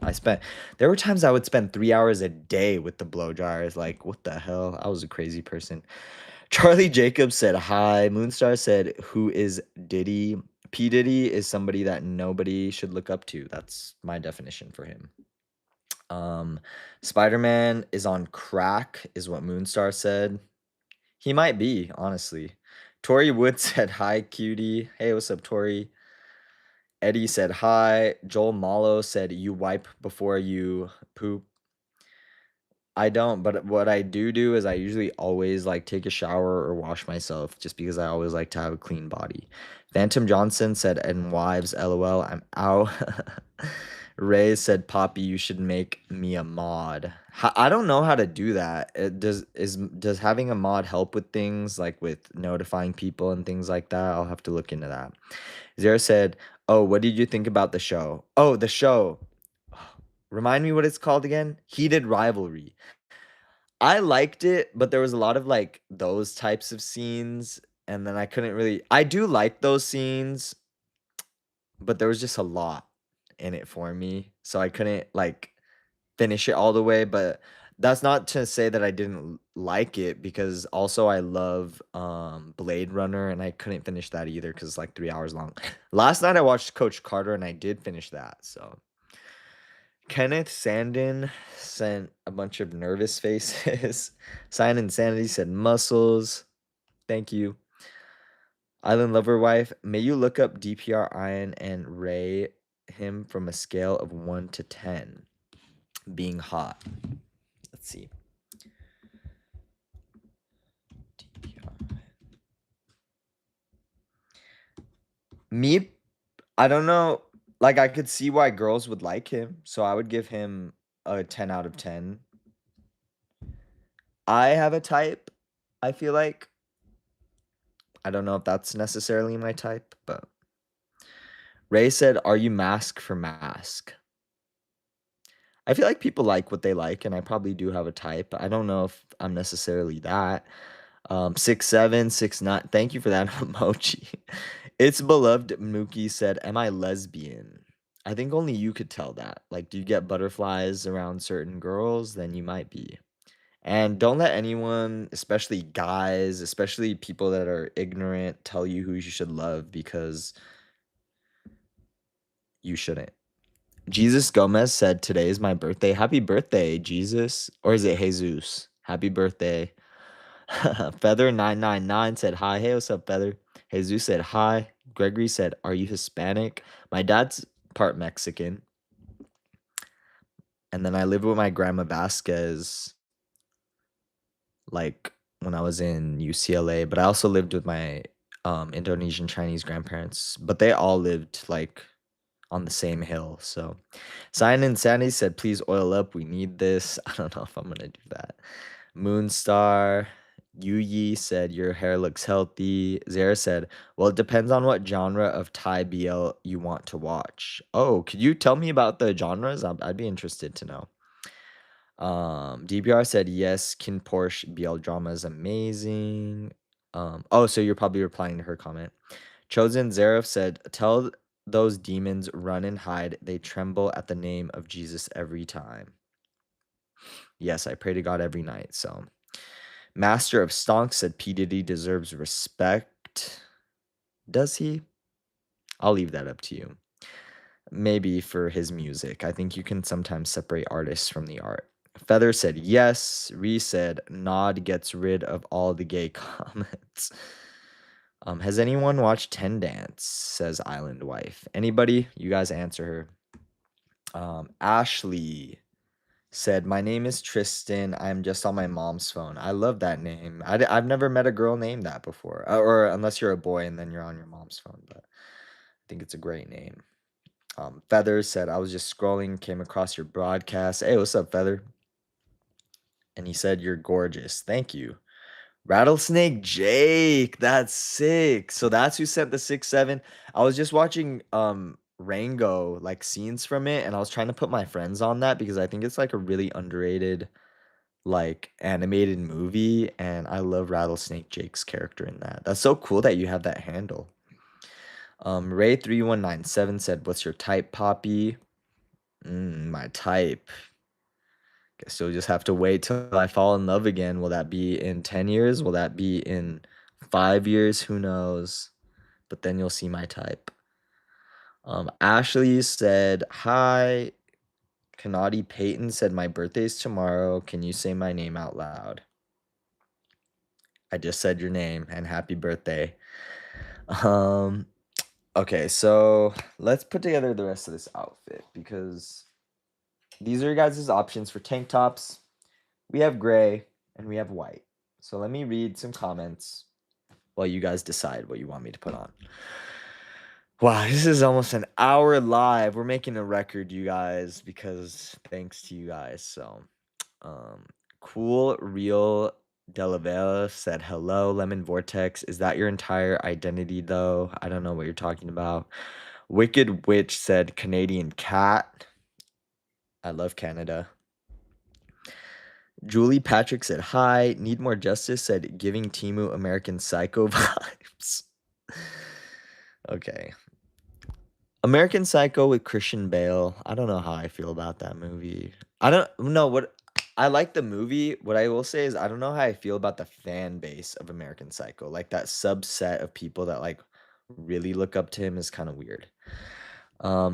There were times I would spend 3 hours a day with the blow dryers. Like, what the hell? I was a crazy person. Charlie Jacobs said hi. Moonstar said, who is Diddy? P. Diddy is somebody that nobody should look up to. That's my definition for him. Spider-Man is on crack, is what Moonstar said. He might be, honestly. Tori Wood said hi, cutie. Hey, what's up, Tori? Eddie said hi. Joel Mallow said you wipe before you poop. I don't, but what I do is I usually always like take a shower or wash myself just because I always like to have a clean body. Phantom Johnson said, and wives, lol, I'm out. Ray said, Poppy, you should make me a mod. I don't know how to do that. Does having a mod help with things like with notifying people and things like that? I'll have to look into that. Zara said, oh, what did you think about the show? Oh, the show. Remind me what it's called again? Heated Rivalry. I liked it, but there was a lot of like those types of scenes, and then I do like those scenes, but there was just a lot in it for me. So I couldn't like finish it all the way, but that's not to say that I didn't like it because also I love Blade Runner and I couldn't finish that either cuz it's like 3 hours long. Last night I watched Coach Carter and I did finish that. So Kenneth Sandin sent a bunch of nervous faces. Sign Insanity said muscles. Thank you. Island Lover Wife, may you look up DPR Iron and Ray him from a scale of 1 to 10 being hot. Let's see. DPR. Me, I don't know. Like, I could see why girls would like him, so I would give him a 10 out of 10. I have a type, I feel like. I don't know if that's necessarily my type, but Ray said, are you mask for mask? I feel like people like what they like, and I probably do have a type. I don't know if I'm necessarily that. 6'7", 6'9". Thank you for that emoji. It's beloved Mookie said, am I lesbian? I think only you could tell that. Like, do you get butterflies around certain girls? Then you might be. And don't let anyone, especially guys, especially people that are ignorant, tell you who you should love because you shouldn't. Jesus Gomez said, today is my birthday. Happy birthday, Jesus. Or is it Jesus? Happy birthday. Feather999 said, hi. Hey, what's up, Feather? Jesus said, hi. Gregory said, are you Hispanic? My dad's part Mexican. And then I lived with my grandma Vasquez, like, when I was in UCLA. But I also lived with my Indonesian Chinese grandparents. But they all lived, like, on the same hill. So Sign Insanity said, please oil up. We need this. I don't know if I'm going to do that. Moonstar. Yuyi said, your hair looks healthy. Zara said, well, it depends on what genre of Thai BL you want to watch. Oh, could you tell me about the genres? I'd be interested to know. DBR said, yes, Kin Porsche BL drama is amazing. Oh, so you're probably replying to her comment. Chosen Zaref said, tell those demons run and hide. They tremble at the name of Jesus every time. Yes, I pray to God every night. So Master of Stonks said P. Diddy deserves respect. Does he? I'll leave that up to you. Maybe for his music. I think you can sometimes separate artists from the art. Feather said yes. Ree said Nod gets rid of all the gay comments. Has anyone watched Ten Dance? Says Island Wife. Anybody? You guys answer her. Ashley said, "My name is Tristan. I'm just on my mom's phone." I love that name. I've never met a girl named that before, or unless you're a boy and then you're on your mom's phone. But I think it's a great name. Feather said, "I was just scrolling, came across your broadcast. Hey, what's up, Feather?" And he said, "You're gorgeous. Thank you." Rattlesnake Jake, that's sick. So that's who sent the 6-7. I was just watching Rango, like scenes from it, and I was trying to put my friends on that because I think it's like a really underrated like animated movie, and I love Rattlesnake Jake's character in that. That's so cool that you have that handle. Ray3197 said, "What's your type, Poppy?" My type. Guess you'll just have to wait till I fall in love again. Will that be in 10 years? Will that be in 5 years? Who knows? But then you'll see my type. Ashley said, "Hi." Kanadi Payton said, "My birthday's tomorrow. Can you say my name out loud?" I just said your name and happy birthday. Um, okay, so let's put together the rest of this outfit because these are your guys' options for tank tops. We have gray and we have white. So let me read some comments while you guys decide what you want me to put on. Wow, this is almost an hour live. We're making a record, you guys, because thanks to you guys. So, um, cool, real Delavera said hello. Lemon Vortex, is that your entire identity though? I don't know what you're talking about. Wicked Witch said Canadian cat. I love Canada. Julie Patrick said hi. Need more justice said giving Timu American Psycho vibes. Okay. American Psycho with Christian Bale. I don't know how I feel about that movie. I don't know what I like the movie. What I will say is I don't know how I feel about the fan base of American Psycho. Like that subset of people that like really look up to him is kind of weird.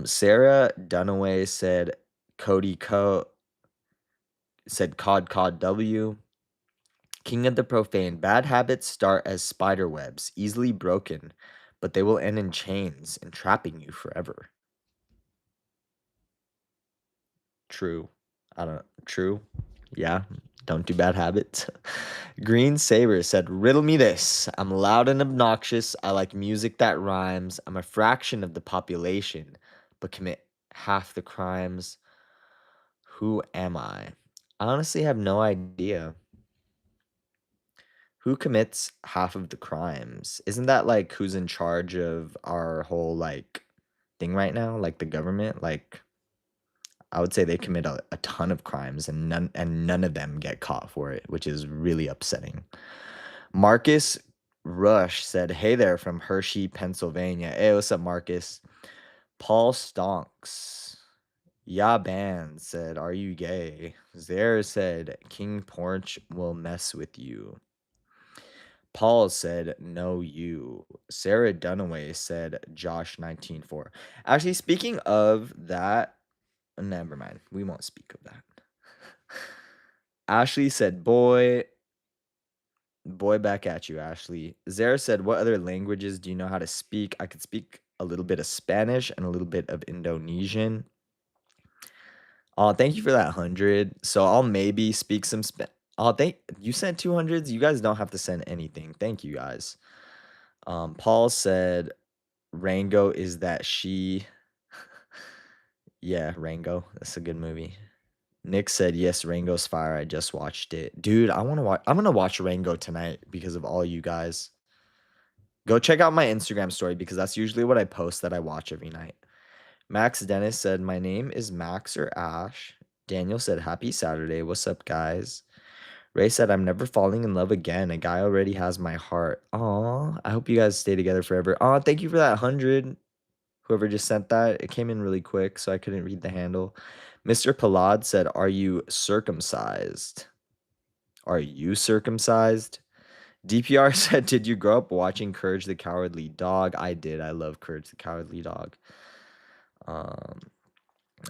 Sarah Dunaway said Cody said Cod W. King of the Profane. Bad habits start as spider webs, easily broken, but they will end in chains, entrapping you forever. True. I don't true. Yeah. Don't do bad habits. Green Saber said, "Riddle me this. I'm loud and obnoxious. I like music that rhymes. I'm a fraction of the population, but commit half the crimes. Who am I?" I honestly have no idea. Who commits half of the crimes? Isn't that like who's in charge of our whole like thing right now? Like the government? Like I would say they commit a ton of crimes and none of them get caught for it, which is really upsetting. Marcus Rush said, "Hey there from Hershey, Pennsylvania." Hey, what's up, Marcus? Paul Stonks. Yeah, band said, "Are you gay?" Zare said, "King Porch will mess with you." Paul said, "No, you." Sarah Dunaway said, "Josh 19-4." Actually, speaking of that, never mind. We won't speak of that. Ashley said, "Boy, boy, back at you, Ashley." Zara said, "What other languages do you know how to speak?" I could speak a little bit of Spanish and a little bit of Indonesian. Oh, thank you for that 100. So I'll maybe speak some Oh, thank you sent 200s. You guys don't have to send anything. Thank you guys. Paul said, "Rango is that she." Yeah, Rango. That's a good movie. Nick said, "Yes, Rango's fire. I just watched it." Dude, I want to watch I'm going to watch Rango tonight because of all you guys. Go check out my Instagram story because that's usually what I post that I watch every night. Max Dennis said, "My name is Max or Ash." Daniel said, "Happy Saturday. What's up, guys?" Ray said, "I'm never falling in love again. A guy already has my heart." Aw, I hope you guys stay together forever. Aw, thank you for that 100. Whoever just sent that, it came in really quick, so I couldn't read the handle. Mr. Palad said, "Are you circumcised?" Are you circumcised? DPR said, "Did you grow up watching Courage the Cowardly Dog?" I did. I love Courage the Cowardly Dog. Um,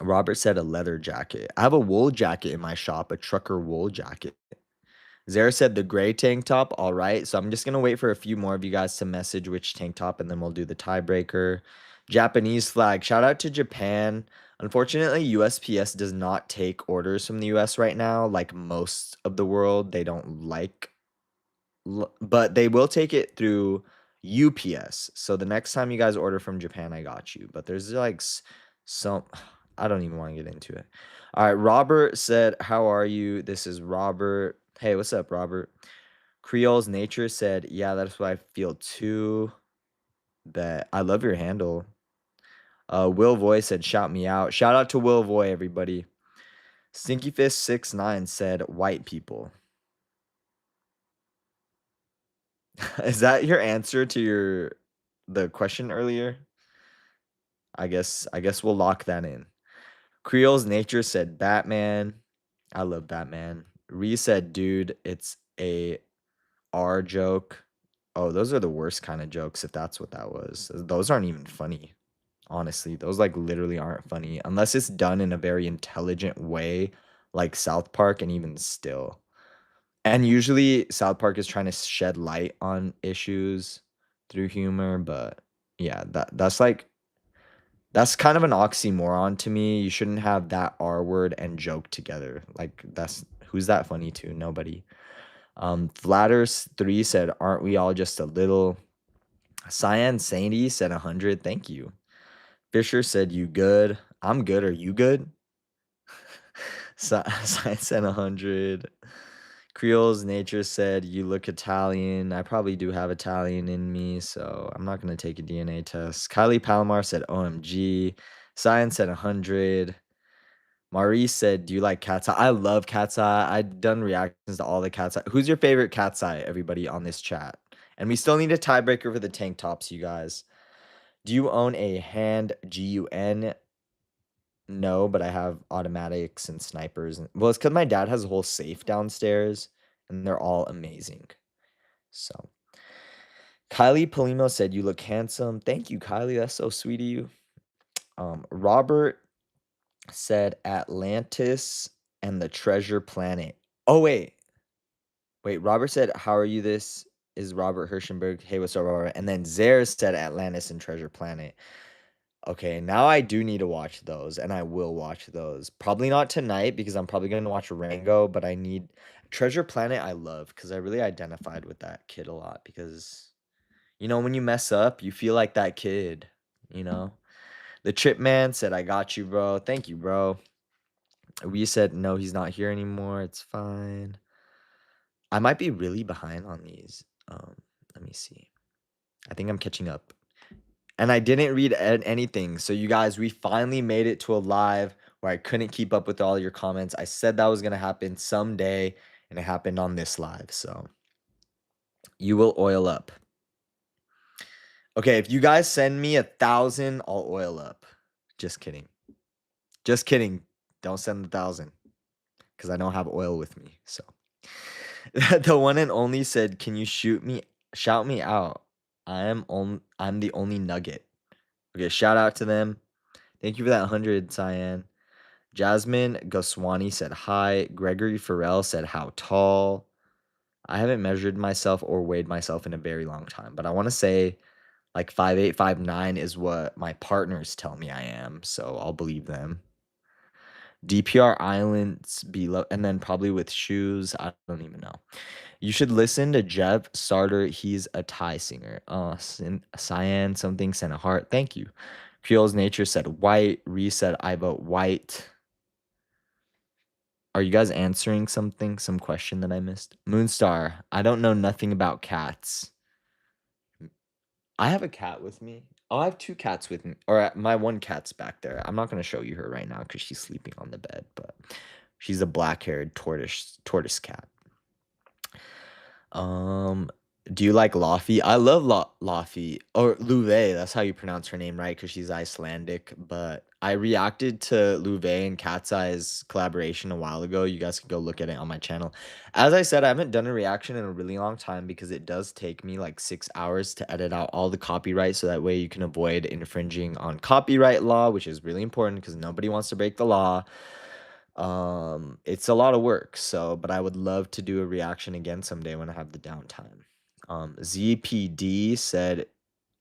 Robert said a leather jacket. I have a wool jacket in my shop, a trucker wool jacket. Zara said the gray tank top. All right. So I'm just going to wait for a few more of you guys to message which tank top and then we'll do the tiebreaker. Japanese flag. Shout out to Japan. Unfortunately, USPS does not take orders from the US right now, like most of the world. They don't like, but they will take it through UPS. So the next time you guys order from Japan, I got you. But there's like some, I don't even want to get into it. All right. Robert said, "How are you?" This is Robert. Hey, what's up, Robert? Creole's Nature said, "Yeah, that's what I feel too." That I love your handle. Will Voy said, "Shout me out." Shout out to Will Voy, everybody. Stinky Fist 69 said, "White people." Is that your answer to the question earlier? I guess we'll lock that in. Creole's Nature said, "Batman." I love Batman. Ree said, "Dude, it's a R joke." Oh, those are the worst kind of jokes if that's what that was. Those aren't even funny. Honestly, those like literally aren't funny unless it's done in a very intelligent way, like South Park, and even still. And usually South Park is trying to shed light on issues through humor, but yeah, that's kind of an oxymoron to me. You shouldn't have that R word and joke together. Like that's who's that funny to? Nobody. Flatters 3 said, "Aren't we all just a little?" Cyan Sandy said 100. Thank you. Fisher said, "You good?" I'm good. Are you good? Cyan said 100. Creole's Nature said, "You look Italian." I probably do have Italian in me, so I'm not going to take a DNA test. Kylie Palomar said, "OMG." Cyan said 100. Maurice said, "Do you like Cat's Eye?" I love Cat's Eye. I've done reactions to all the Cat's Eye. Who's your favorite Cat's Eye, everybody on this chat? And we still need a tiebreaker for the tank tops, you guys. Do you own a hand GUN? No, but I have automatics and snipers. Well, it's because my dad has a whole safe downstairs, and they're all amazing. So, Kylie Polimo said, "You look handsome." Thank you, Kylie. That's so sweet of you. Robert said, "Atlantis and the Treasure Planet." Oh, wait. Robert said, "How are you?" This is Robert Hirschenberg. Hey, what's up, Robert? And then Zare said, "Atlantis and Treasure Planet." Okay, now I do need to watch those, and I will watch those. Probably not tonight because I'm probably going to watch Rango, but I need Treasure Planet. I love because I really identified with that kid a lot because, when you mess up, you feel like that kid, you know? The Chip Man said, "I got you, bro." Thank you, bro. We said, "No, he's not here anymore. It's fine." I might be really behind on these. Let me see. I think I'm catching up. And I didn't read anything. So you guys, we finally made it to a live where I couldn't keep up with all your comments. I said that was going to happen someday, and it happened on this live. So you will oil up. Okay, if you guys send me 1,000, I'll oil up. Just kidding. Just kidding. Don't send 1,000 because I don't have oil with me. So the one and only said, "Can you shout me out? I'm the only nugget." Okay, shout out to them. Thank you for that 100, Cyan. Jasmine Goswani said hi. Gregory Farrell said, "How tall?" I haven't measured myself or weighed myself in a very long time, but I want to say like 5'8", 5'9" is what my partners tell me I am, so I'll believe them. DPR Islands below, and then probably with shoes. I don't even know. You should listen to Jeff Sarter. He's a Thai singer. Cyan something sent a heart. Thank you. Creole's Nature said white. Ree said, "I vote white." Are you guys answering some question that I missed? Moonstar, I don't know nothing about cats. I have a cat with me. Oh, I have 2 cats with me. Or my one cat's back there. I'm not going to show you her right now because she's sleeping on the bed, but she's a black-haired tortoise cat. Do you like Laufey? I love Laufey. Or Louve, that's how you pronounce her name, right? Because she's Icelandic. But I reacted to Louve and Cat's Eye's collaboration a while ago. You guys can go look at it on my channel. As I said, I haven't done a reaction in a really long time because it does take me like 6 hours to edit out all the copyright so that way you can avoid infringing on copyright law, which is really important because nobody wants to break the law. It's a lot of work, so but I would love to do a reaction again someday when I have the downtime. ZPD said,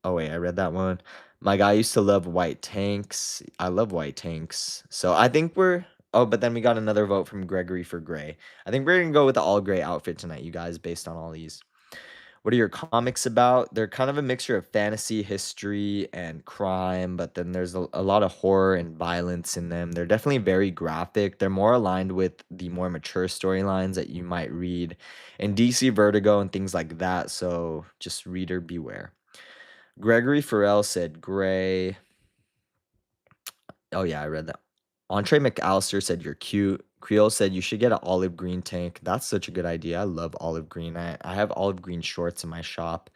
oh wait, I read that one. My guy used to love white tanks. I love white tanks. So I think we're oh, but then we got another vote from Gregory for gray. I think we're gonna go with the all gray outfit tonight, you guys, based on all these. What are your comics about? They're kind of a mixture of fantasy, history, and crime, but then there's a lot of horror and violence in them. They're definitely very graphic. They're more aligned with the more mature storylines that you might read in DC Vertigo and things like that. So just reader beware. Gregory Farrell said gray. Oh yeah, I read that. Entree McAllister said you're cute. Creole said you should get an olive green tank. That's such a good idea. I love olive green. I have olive green shorts in my shop.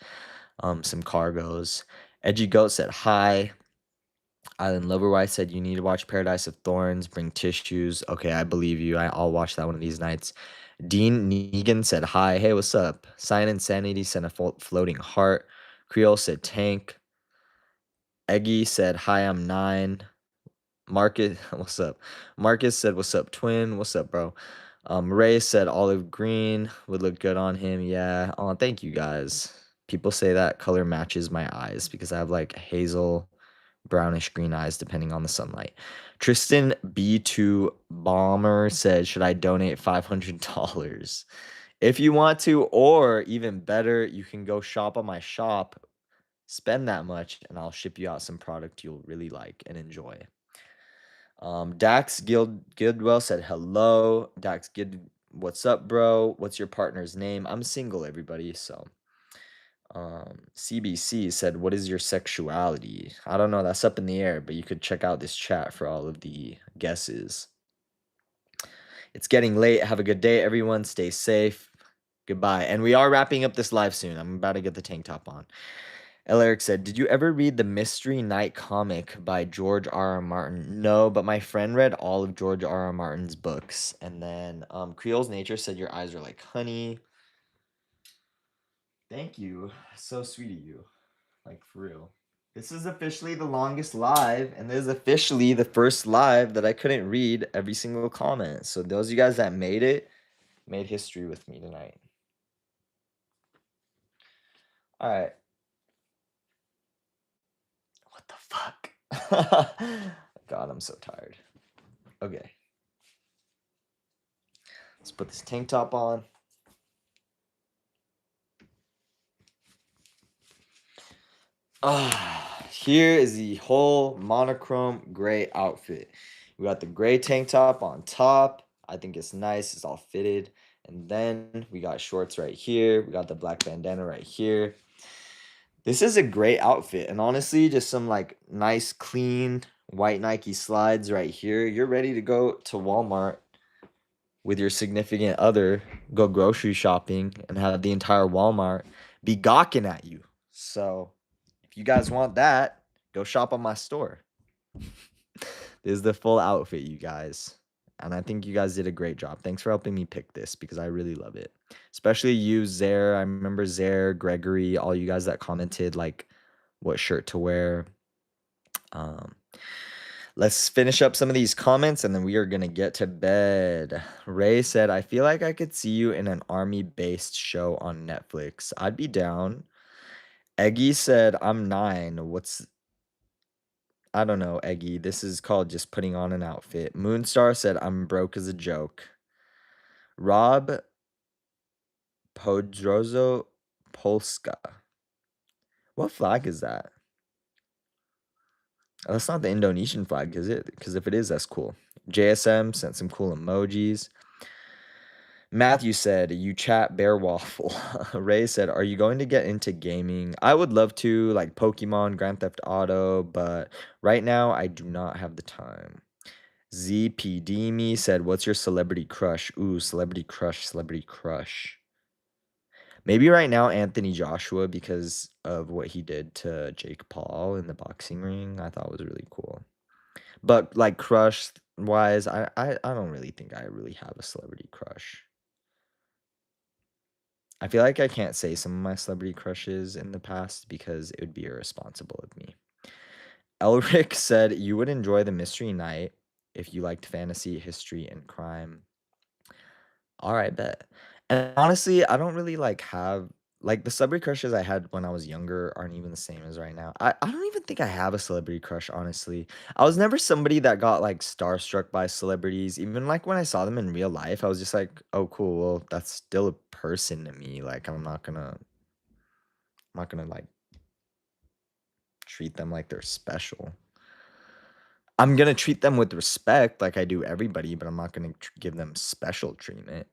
Some cargos. Edgy Goat said hi. Island Loverwise said you need to watch Paradise of Thorns. Bring tissues. Okay, I believe you. I'll watch that one of these nights. Dean Negan said hi. Hey, what's up? Sign Insanity sent a floating heart. Creole said tank. Eggy said hi. I'm 9. Marcus, what's up? Marcus said, "What's up, twin? What's up, bro?" Ray said olive green would look good on him. Yeah. Oh, thank you guys. People say that color matches my eyes because I have like hazel, brownish green eyes depending on the sunlight. Tristan B2 Bomber said, "Should I donate $500 if you want to, or even better, you can go shop on my shop, spend that much, and I'll ship you out some product you'll really like and enjoy." Dax Guildwell said hello. Dax Guild, what's up, bro? What's your partner's name? I'm single, everybody. So, CBC said, what is your sexuality? I don't know. That's up in the air, but you could check out this chat for all of the guesses. It's getting late. Have a good day, everyone. Stay safe. Goodbye. And we are wrapping up this live soon. I'm about to get the tank top on. L. Eric said, did you ever read the Mystery Knight comic by George R.R. Martin? No, but my friend read all of George R.R. Martin's books. And then Creole's Nature said, your eyes are like honey. Thank you. So sweet of you. Like, for real. This is officially the longest live, and this is officially the first live that I couldn't read every single comment. So those of you guys that made it, made history with me tonight. All right. What the fuck? God, I'm so tired. Okay. Let's put this tank top on. Here is the whole monochrome gray outfit. We got the gray tank top on top. I think it's nice. It's all fitted. And then we got shorts right here. We got the black bandana right here. This is a great outfit. And honestly, just some like nice, clean white Nike slides right here. You're ready to go to Walmart with your significant other, go grocery shopping, and have the entire Walmart be gawking at you. So if you guys want that, go shop on my store. This is the full outfit, you guys. And I think you guys did a great job. Thanks for helping me pick this because I really love it. Especially you, Zaire. I remember Zaire, Gregory, all you guys that commented like what shirt to wear. Let's finish up some of these comments and then we are going to get to bed. Ray said, I feel like I could see you in an army-based show on Netflix. I'd be down. Eggy said, I'm 9. I don't know, Eggy. This is called just putting on an outfit. Moonstar said, I'm broke as a joke. Rob Podrozo Polska. What flag is that? Oh, that's not the Indonesian flag, is it? Because if it is, that's cool. JSM sent some cool emojis. Matthew said, you chat bear waffle. Ray said, are you going to get into gaming? I would love to, like Pokemon, Grand Theft Auto, but right now I do not have the time. ZPD me said, what's your celebrity crush? Ooh, celebrity crush, celebrity crush. Maybe right now Anthony Joshua because of what he did to Jake Paul in the boxing ring. I thought was really cool. But, like, crush wise, I don't really think I really have a celebrity crush. I feel like I can't say some of my celebrity crushes in the past because it would be irresponsible of me. Elric said, "You would enjoy the mystery night if you liked fantasy, history, and crime." Alright, bet. And honestly, I don't really, like, have like, the celebrity crushes I had when I was younger aren't even the same as right now. I don't even think I have a celebrity crush, honestly. I was never somebody that got, like, starstruck by celebrities. Even, like, when I saw them in real life, I was just like, "Oh, cool. Well, that's still a person to me." Like, I'm not gonna, like, treat them like they're special. I'm gonna treat them with respect like I do everybody, but I'm not gonna give them special treatment.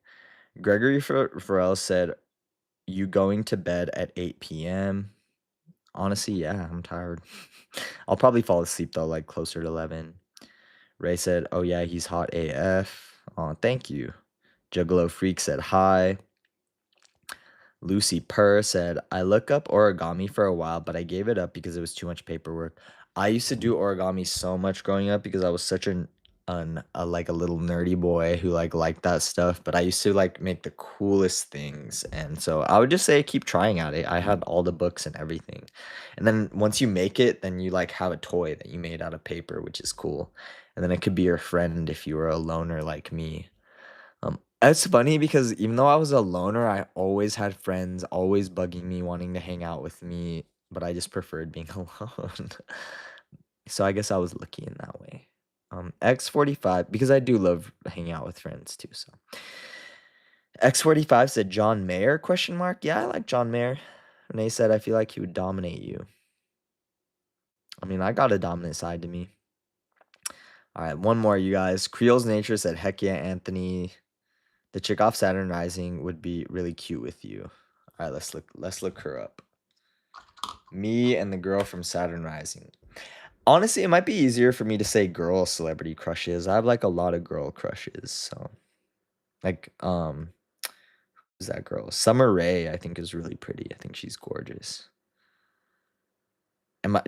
Gregory Farrell said, "You going to bed at 8 p.m.?" Honestly, yeah, I'm tired. I'll probably fall asleep though, like closer to 11. Ray said, "Oh yeah, he's hot AF." Oh, thank you. Juggalo Freak said hi. Lucy Purr said, "I look up origami for a while, but I gave it up because it was too much paperwork." I used to do origami so much growing up because I was such like a little nerdy boy who liked that stuff. But I used to like make the coolest things, and so I would just say keep trying at it. I had all the books and everything, and then once you make it, then you like have a toy that you made out of paper, which is cool. And then it could be your friend if you were a loner like me. It's funny because even though I was a loner, I always had friends always bugging me, wanting to hang out with me, but I just preferred being alone. So I guess I was lucky in that way. X45, because I do love hanging out with friends too. So X45 said John Mayer question mark. Yeah, I like John Mayer. Renee said I feel like he would dominate you. I mean, I got a dominant side to me. All right, one more, you guys. Creole's Nature said, "Heck yeah, Anthony. The chick off Saturn Rising would be really cute with you." All right, let's look her up. Me and the girl from Saturn Rising. Honestly, it might be easier for me to say girl celebrity crushes. I have like a lot of girl crushes. So like who's that girl? Summer Rae, I think is really pretty. I think she's gorgeous.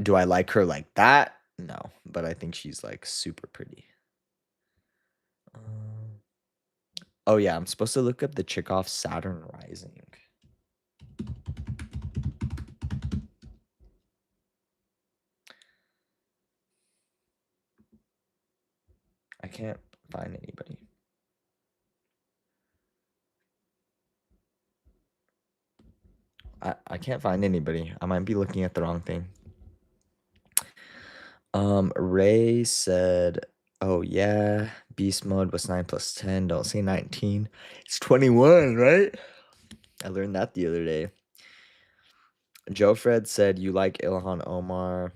Do I like her like that? No, but I think she's like super pretty. Um, oh yeah, I'm supposed to look up the chick off Saturn Rising. I can't find anybody. I can't find anybody. I might be looking at the wrong thing. Ray said, "Oh yeah, beast mode was 9 plus 10. Don't say 19. It's 21, right?" I learned that the other day. Joe Fred said, "You like Ilhan Omar."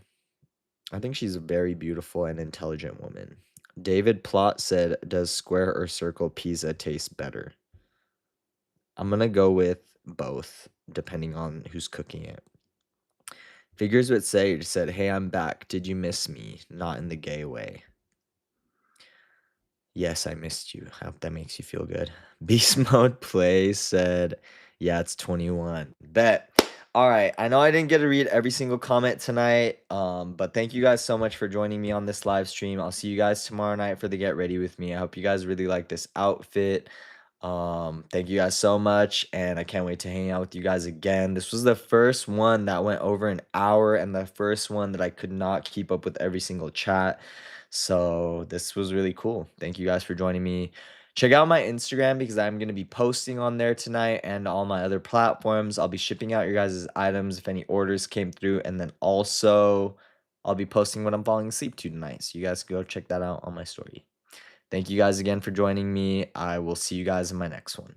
I think she's a very beautiful and intelligent woman. David Plot said, "Does square or circle pizza taste better?" I'm gonna go with both, depending on who's cooking it. Figures with Sage said, "Hey, I'm back. Did you miss me? Not in the gay way." Yes, I missed you. I hope that makes you feel good. Beast Mode Play said, "Yeah, it's 21." Bet. All right. I know I didn't get to read every single comment tonight, but thank you guys so much for joining me on this live stream. I'll see you guys tomorrow night for the Get Ready With Me. I hope you guys really like this outfit. Thank you guys so much, and I can't wait to hang out with you guys again. This was the first one that went over an hour, and the first one that I could not keep up with every single chat. So this was really cool. Thank you guys for joining me. Check out my Instagram because I'm going to be posting on there tonight and all my other platforms. I'll be shipping out your guys' items if any orders came through. And then also, I'll be posting what I'm falling asleep to tonight. So you guys go check that out on my story. Thank you guys again for joining me. I will see you guys in my next one.